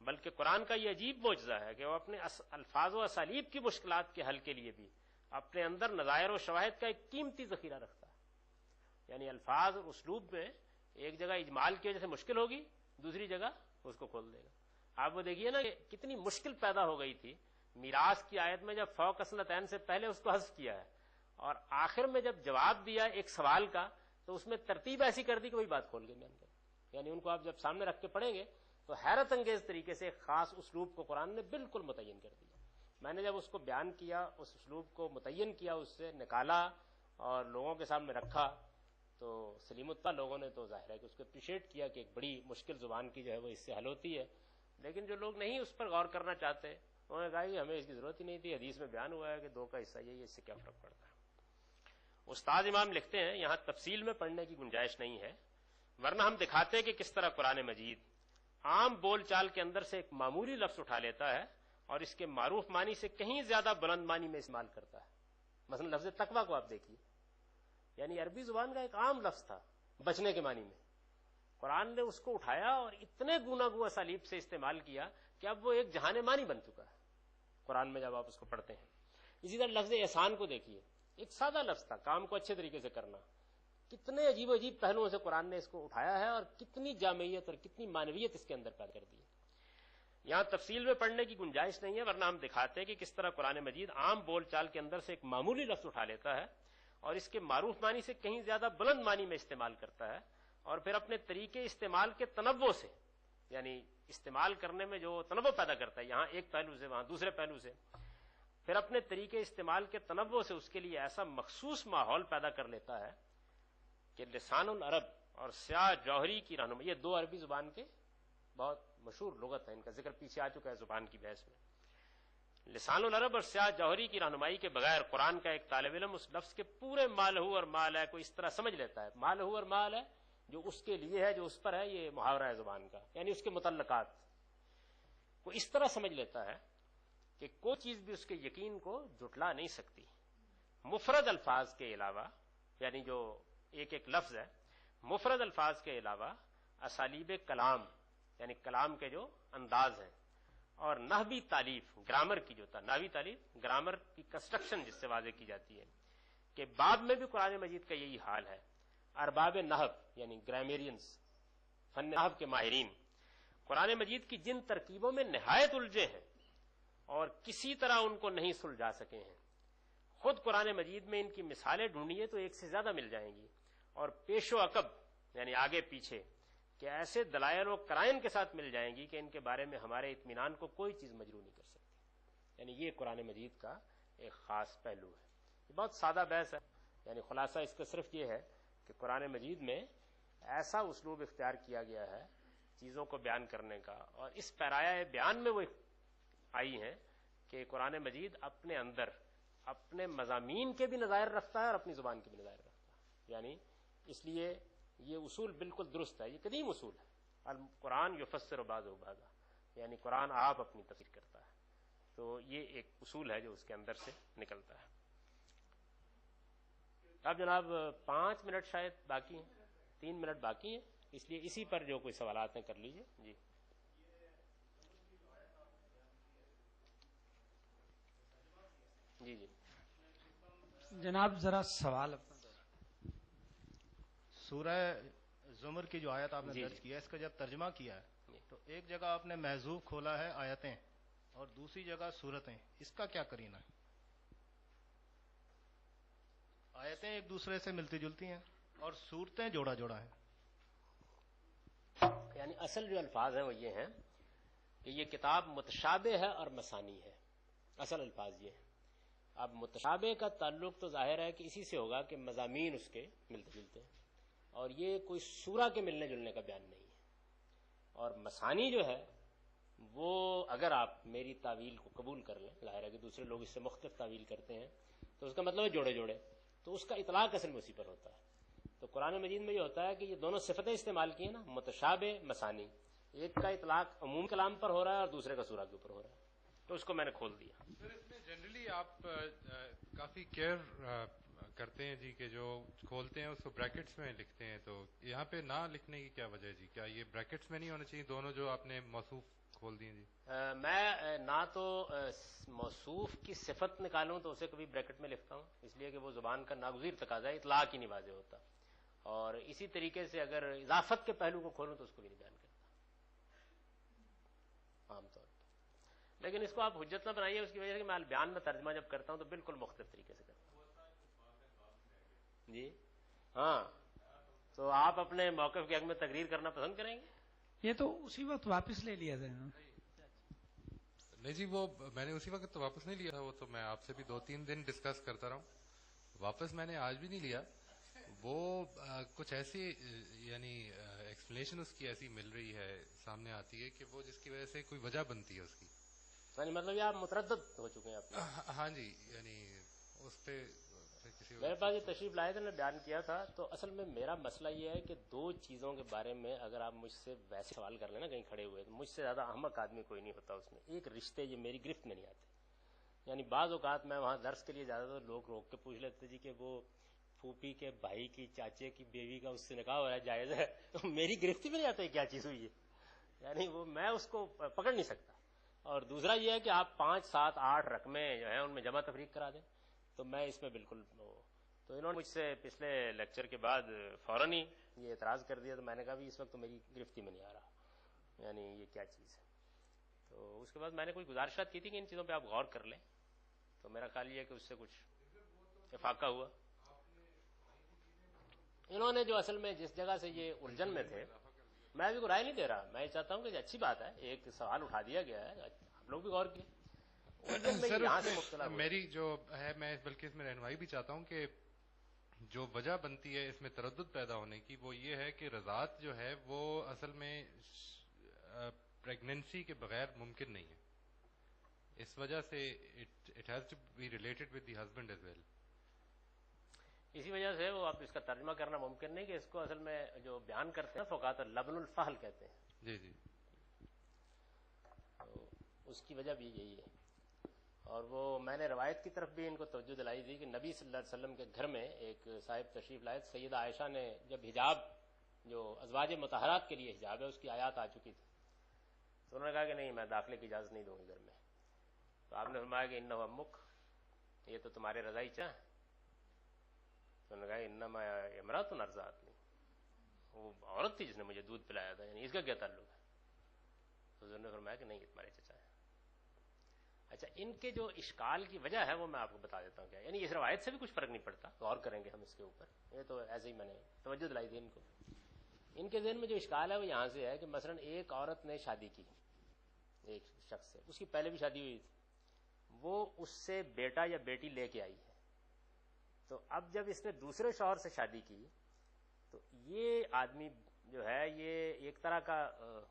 بلکہ قرآن کا یہ عجیب معجزہ ہے کہ وہ اپنے الفاظ و اسالیب کی مشکلات کے حل کے لیے بھی اپنے اندر نظائر و شواہد کا ایک قیمتی ذخیرہ رکھتا ہے. یعنی الفاظ اور اسلوب میں ایک جگہ اجمال کی وجہ سے مشکل ہوگی، دوسری جگہ اس کو کھول دے گا. آپ وہ دیکھیے نا کہ کتنی مشکل پیدا ہو گئی تھی میراث کی آیت میں جب فوق اثنتین سے پہلے اس کو حذف کیا ہے اور آخر میں جب جواب دیا ایک سوال کا تو اس میں ترتیب ایسی کر دی کہ وہی بات کھول گئی بیان کر. یعنی ان کو آپ جب سامنے رکھ کے پڑھیں گے تو حیرت انگیز طریقے سے ایک خاص اسلوب کو قرآن نے بالکل متعین کر دیا. میں نے جب اس کو بیان کیا، اس اسلوب کو متعین کیا، اس سے نکالا اور لوگوں کے سامنے رکھا تو سلیم الطبع لوگوں نے تو ظاہر ہے کہ اس کو اپریشیٹ کیا کہ ایک بڑی مشکل زبان کی جو ہے وہ اس سے حل ہوتی ہے. لیکن جو لوگ نہیں اس پر غور کرنا چاہتے انہوں نے کہا کہ ہمیں اس کی ضرورت ہی نہیں تھی، حدیث میں بیان ہوا ہے کہ 2 کا حصہ یہ ہے، اس سے کیا فرق پڑتا ہے. استاد امام لکھتے ہیں یہاں تفصیل میں پڑھنے کی گنجائش نہیں ہے، ورنہ ہم دکھاتے ہیں کہ کس طرح قرآن مجید عام بول چال کے اندر سے ایک معمولی لفظ اٹھا لیتا ہے اور اس کے معروف معنی سے کہیں زیادہ بلند معنی میں استعمال کرتا ہے. مثلا لفظ تقویٰ کو آپ دیکھیے، یعنی عربی زبان کا ایک عام لفظ تھا بچنے کے معنی میں، قرآن نے اس کو اٹھایا اور اتنے گوناگوں اسالیب سے استعمال کیا کہ اب وہ ایک جہان معنی بن چکا ہے قرآن میں جب آپ اس کو پڑھتے ہیں. اسی طرح لفظ احسان کو دیکھیے، ایک سادہ لفظ تھا، کام کو اچھے طریقے سے کرنا. کتنے عجیب و عجیب پہلوؤں سے قرآن نے اس کو اٹھایا ہے اور کتنی جامعیت اور کتنی معنویت اس کے اندر پیدا کر دی ہے. یہاں تفصیل میں پڑھنے کی گنجائش نہیں ہے، ورنہ ہم دکھاتے ہیں کہ کس طرح قرآن مجید عام بول چال کے اندر سے ایک معمولی لفظ اٹھا لیتا ہے اور اس کے معروف معنی سے کہیں زیادہ بلند معنی میں استعمال کرتا ہے اور پھر اپنے طریقے استعمال کے تنوع سے، یعنی استعمال کرنے میں جو تنوع پیدا کرتا ہے یہاں ایک پہلو سے وہاں دوسرے پہلو سے، پھر اپنے طریقے استعمال کے تنوع سے اس کے لیے ایسا مخصوص ماحول پیدا کر لیتا ہے کہ لسان العرب اور سیاہ جوہری کی رہنمائی، یہ 2 عربی زبان کے بہت مشہور لغت ہے، ان کا ذکر پیچھے آ چکا ہے زبان کی بحث میں. لسان العرب اور سیاہ جوہری کی رہنمائی کے بغیر قرآن کا ایک طالب علم اس لفظ کے پورے ما لہو اور ما لا کو اس طرح سمجھ لیتا ہے. ما لہو اور ما لا جو اس کے لیے ہے، جو اس پر ہے، یہ محاورہ ہے زبان کا، یعنی اس کے متعلقات کو اس طرح سمجھ لیتا ہے کہ کوئی چیز بھی اس کے یقین کو جھٹلا نہیں سکتی. مفرد الفاظ کے علاوہ، یعنی جو ایک ایک لفظ ہے، مفرد الفاظ کے علاوہ اسالیب کلام، یعنی کلام کے جو انداز ہیں، اور نحوی تعلیف، گرامر کی جو تھا، نحوی تعلیف گرامر کی کنسٹرکشن جس سے واضح کی جاتی ہے کہ باب میں بھی قرآن مجید کا یہی حال ہے. ارباب نحو یعنی گرامیرینز، فن نحو کے ماہرین قرآن مجید کی جن ترکیبوں میں نہایت الجھے ہیں اور کسی طرح ان کو نہیں سلجھا سکے ہیں، خود قرآن مجید میں ان کی مثالیں ڈھونڈیے تو ایک سے زیادہ مل جائیں گی، اور پیش و عقب یعنی آگے پیچھے کہ ایسے دلائل و قرائن کے ساتھ مل جائیں گی کہ ان کے بارے میں ہمارے اطمینان کو کوئی چیز مجروح نہیں کر سکتی. یعنی یہ قرآن مجید کا ایک خاص پہلو ہے. یہ بہت سادہ بحث ہے، یعنی خلاصہ اس کا صرف یہ ہے کہ قرآن مجید میں ایسا اسلوب اختیار کیا گیا ہے چیزوں کو بیان کرنے کا، اور اس پیرایہ بیان میں وہ آئی ہیں کہ قرآن مجید اپنے اندر اپنے مضامین کے بھی نظائر رکھتا ہے اور اپنی زبان کے بھی نظائر رکھتا ہے. یعنی اس لیے یہ اصول بالکل درست ہے، یہ قدیم اصول ہے. القرآن یفسر بعضہ بعضا، یعنی قرآن آپ اپنی تفسیر کرتا ہے. تو یہ ایک اصول ہے جو اس کے اندر سے نکلتا ہے. اب جناب 5 منٹ شاید باقی ہیں، 3 منٹ باقی ہیں، اس لیے اسی پر جو کوئی سوالات ہیں کر لیجئے. جی جی جی جناب ذرا سوال اپنا. سورہ زمر کی جو آیت آپ نے جی درج جی. کیا ہے، اس کا جب ترجمہ کیا ہے جی. تو ایک جگہ آپ نے محذوف کھولا ہے آیتیں، اور دوسری جگہ صورتیں. اس کا کیا کرینہ ہے؟ آیتیں ایک دوسرے سے ملتی جلتی ہیں اور صورتیں جوڑا جوڑا ہیں. یعنی اصل جو الفاظ ہیں وہ یہ ہیں کہ یہ کتاب متشابہ ہے اور مثانی ہے. اصل الفاظ یہ ہیں. اب متشابہ کا تعلق تو ظاہر ہے کہ اسی سے ہوگا کہ مضامین اس کے ملتے جلتے ہیں، اور یہ کوئی سورہ کے ملنے جلنے کا بیان نہیں ہے. اور مثانی جو ہے وہ اگر آپ میری تعویل کو قبول کر لیں، ظاہر ہے کہ دوسرے لوگ اس سے مختلف تعویل کرتے ہیں، تو اس کا مطلب ہے جوڑے جوڑے، تو اس کا اطلاق اصل میں اسی پر ہوتا ہے. تو قرآن مجید میں یہ ہوتا ہے کہ یہ دونوں صفتیں استعمال کی ہیں نا، متشابہ مثانی. ایک کا اطلاق عموم کلام پر ہو رہا ہے اور دوسرے کا سورہ کے اوپر ہو رہا ہے، تو اس کو میں نے کھول دیا. سر اس میں جنرلی آپ کافی کیئر کرتے ہیں جی کہ جو کھولتے ہیں اس کو بریکٹس میں لکھتے ہیں، تو یہاں پہ نہ لکھنے کی کیا وجہ ہے جی؟ کیا یہ بریکٹس میں نہیں ہونا چاہیے دونوں جو آپ نے موصوف کھول دیے جی؟ میں نہ تو موصوف کی صفت نکالوں تو اسے کبھی بریکٹ میں لکھتا ہوں، اس لیے کہ وہ زبان کا ناگزیر تقاضا ہے، اطلاق ہی نہیں واضح ہوتا. اور اسی طریقے سے اگر اضافت کے پہلو کو کھولوں تو اس کو بھی نہیں بیان کرتا عام طور پر. لیکن اس کو آپ حجت نہ بنائیے اس کی وجہ سے کہ میں بیان میں ترجمہ جب کرتا ہوں تو بالکل مختلف طریقے سے کرتا ہوں. جی ہاں، تو آپ اپنے موقف کے حق میں تقریر کرنا پسند کریں گے؟ یہ تو اسی وقت واپس لے لیا جائے. نہیں جی، وہ میں نے اسی وقت تو واپس نہیں لیا تھا، وہ تو میں آپ سے بھی 2-3 دن ڈسکس کرتا رہا ہوں. واپس میں نے آج بھی نہیں لیا. وہ کچھ ایسی یعنی ایکسپلینیشن اس کی ایسی مل رہی ہے، سامنے آتی ہے کہ وہ جس کی وجہ سے کوئی وجہ بنتی ہے اس کی. یعنی مطلب یہ آپ متردد ہو چکے ہیں آپ؟ ہاں جی، یعنی اس پہ کسی میرے پاس یہ تشریف لائے تھے، میں بیان کیا تھا. تو اصل میں میرا مسئلہ یہ ہے کہ 2 چیزوں کے بارے میں اگر آپ مجھ سے ویسے سوال کر لیں نا کہیں کھڑے ہوئے، تو مجھ سے زیادہ احمق آدمی کوئی نہیں ہوتا اس میں. ایک رشتے یہ میری گرفت میں نہیں آتے. یعنی بعض اوقات میں وہاں درس کے لیے جاتا تو لوگ روک کے پوچھ لیتے جی کہ وہ پھوپھی کے بھائی کی چاچے کی بیوی کا اس سے نکاح ہو رہا ہے، جائز ہے؟ تو میری گرفت میں نہیں آتا ہے کیا چیز ہوئی ہے، یعنی وہ میں اس کو پکڑ نہیں سکتا. اور دوسرا یہ ہے کہ آپ 5 7 8 رقمیں جو ہیں ان میں جمع تفریق کرا دیں، تو میں اس میں بالکل تو انہوں نے مجھ سے پچھلے لیکچر کے بعد فوراً ہی یہ اعتراض کر دیا. تو میں نے کہا بھی اس وقت تو میری گرفتی میں نہیں آ رہا، یعنی یہ کیا چیز ہے. تو اس کے بعد میں نے کوئی گزارشات کی تھی کہ ان چیزوں پہ آپ غور کر لیں. تو میرا خیال یہ ہے کہ اس سے کچھ افاقہ ہوا. انہوں نے جو اصل میں جس جگہ سے یہ الجھن میں تھے، میں ابھی کو رائے نہیں دے رہا، میں یہ چاہتا ہوں کہ اچھی بات ہے، ایک سوال اٹھا دیا گیا ہے، آپ لوگ بھی غور کیے. سر میری جو ہے، میں بلکہ اس میں رہنمائی بھی چاہتا ہوں کہ جو وجہ بنتی ہے اس میں تردد پیدا ہونے کی، وہ یہ ہے کہ رضاعت جو ہے وہ اصل میں پریگنینسی کے بغیر ممکن نہیں ہے. اس وجہ سے it has to be related with the husband as well. اسی وجہ سے وہ اب اس کا ترجمہ کرنا ممکن نہیں کہ اس کو اصل میں جو بیان کرتے ہیں فقہاء لبن الفحل کہتے ہیں. جی جی. تو اس کی وجہ بھی یہی ہے. اور وہ میں نے روایت کی طرف بھی ان کو توجہ دلائی تھی کہ نبی صلی اللہ علیہ وسلم کے گھر میں ایک صاحب تشریف لائے. سیدہ عائشہ نے جب حجاب جو ازواج مطہرات کے لیے حجاب ہے اس کی آیات آ چکی تھی تو انہوں نے کہا کہ نہیں میں داخلے کی اجازت نہیں دوں گی گھر میں. تو آپ نے فرمایا کہ انہ امک یہ تو تمہارے رضائی چاہ. تو انہوں نے کہا انما امرأۃ ارضعتنی وہ عورت تھی جس نے مجھے دودھ پلایا تھا یعنی اس کا کیا تعلق ہے. تو حضور نے فرمایا کہ نہیں یہ تمہارے چچا ہے. اچھا ان کے جو اشکال کی وجہ ہے وہ میں آپ کو بتا دیتا ہوں کیا. یعنی اس روایت سے بھی کچھ فرق نہیں پڑتا غور کریں گے ہم اس کے اوپر. یہ تو ایسے ہی میں نے توجہ دلائی تھی ان کو. ان کے ذہن میں جو اشکال ہے وہ یہاں سے ہے کہ مثلا ایک عورت نے شادی کی ایک شخص سے, اس کی پہلے بھی شادی ہوئی تھی, وہ اس سے بیٹا یا بیٹی لے کے آئی ہے. تو اب جب اس نے دوسرے شوہر سے شادی کی تو یہ آدمی جو ہے یہ ایک طرح کا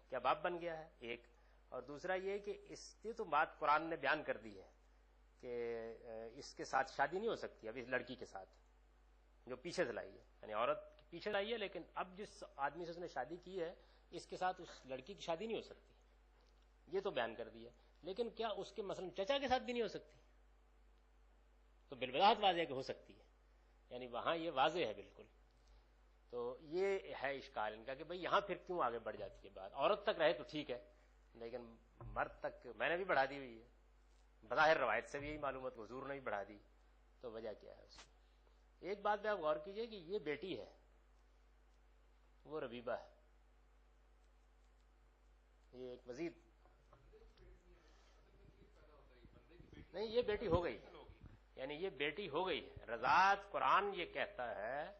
کیا باپ بن گیا ہے ایک. اور دوسرا یہ کہ اس کی تو بات قرآن نے بیان کر دی ہے کہ اس کے ساتھ شادی نہیں ہو سکتی اب اس لڑکی کے ساتھ جو پیچھے سے لائی ہے. یعنی عورت پیچھے لائی ہے لیکن اب جس آدمی سے اس نے شادی کی ہے اس کے ساتھ اس لڑکی کی شادی نہیں ہو سکتی. یہ تو بیان کر دیا. لیکن کیا اس کے مثلا چچا کے ساتھ بھی نہیں ہو سکتی؟ تو بالوضاحت واضح کہ ہو سکتی ہے. یعنی وہاں یہ واضح ہے بالکل. تو یہ ہے اشکال ان کا کہ بھئی یہاں پھر کیوں آگے بڑھ جاتی ہے بات. عورت تک رہے تو ٹھیک ہے لیکن مرد تک میں نے بھی بڑھا دی ہوئی ہے. بظاہر روایت سے بھی یہی معلومات حضور نے بھی بڑھا دی. تو وجہ کیا ہے اس کی؟ ایک بات پہ آپ غور کیجئے کہ یہ بیٹی ہے وہ ربیبہ ہے. یہ ایک مزید نہیں یہ بیٹی ہو گئی یعنی یہ بیٹی ہو گئی ہے. رضاعت قرآن یہ کہتا ہے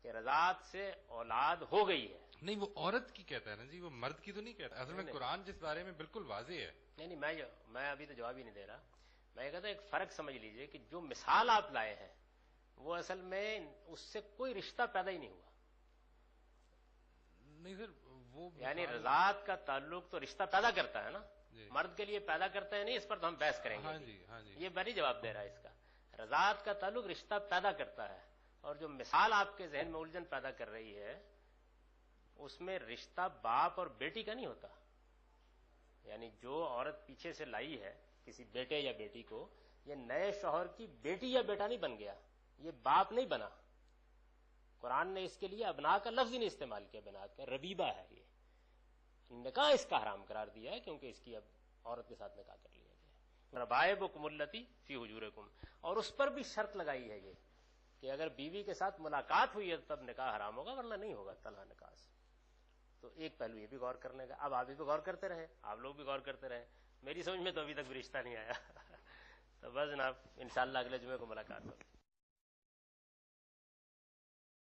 کہ رضاعت سے اولاد ہو گئی ہے. نہیں وہ عورت کی کہتا ہے نا جی, وہ مرد کی تو نہیں کہتا. اصل میں قرآن جس بارے میں بالکل واضح ہے. نہیں میں ابھی تو جواب ہی نہیں دے رہا. میں یہ کہتا ہوں ایک فرق سمجھ لیجئے کہ جو مثال آپ لائے ہیں وہ اصل میں اس سے کوئی رشتہ پیدا ہی نہیں ہوا. نہیں سر وہ یعنی رضاعت کا تعلق تو رشتہ پیدا کرتا ہے نا. جی. مرد کے لیے پیدا کرتا ہے نہیں, اس پر تو ہم بحث کریں گے. ہاں جی ہاں جی. یہ میں نہیں جواب دے رہا اس کا. رضاعت کا تعلق رشتہ پیدا کرتا ہے اور جو مثال آپ کے ذہن میں الجھن پیدا کر رہی ہے اس میں رشتہ باپ اور بیٹی کا نہیں ہوتا. یعنی جو عورت پیچھے سے لائی ہے کسی بیٹے یا بیٹی کو, یہ نئے شوہر کی بیٹی یا بیٹا نہیں بن گیا, یہ باپ نہیں بنا. قرآن نے اس کے لیے ابنا کا لفظ ہی نہیں استعمال کیا, بنا کا ربیبہ ہے. یہ نکاح اس کا حرام قرار دیا ہے کیونکہ اس کی اب عورت کے ساتھ نکاح کر لیا گیا. ربائبکم التی فی حجورکم, اور اس پر بھی شرط لگائی ہے یہ کہ اگر بیوی کے ساتھ ملاقات ہوئی ہے تب نکاح حرام ہوگا ورنہ نہیں ہوگا طلاق نکاح سے. تو ایک پہلو یہ بھی غور کرنے کا. اب آپ بھی غور کرتے رہے, آپ لوگ بھی غور کرتے رہے. میری سمجھ میں تو ابھی تک بھی رشتہ نہیں آیا. تو بس جناب انشاءاللہ اگلے جمعے کو ملاقات ہوگی.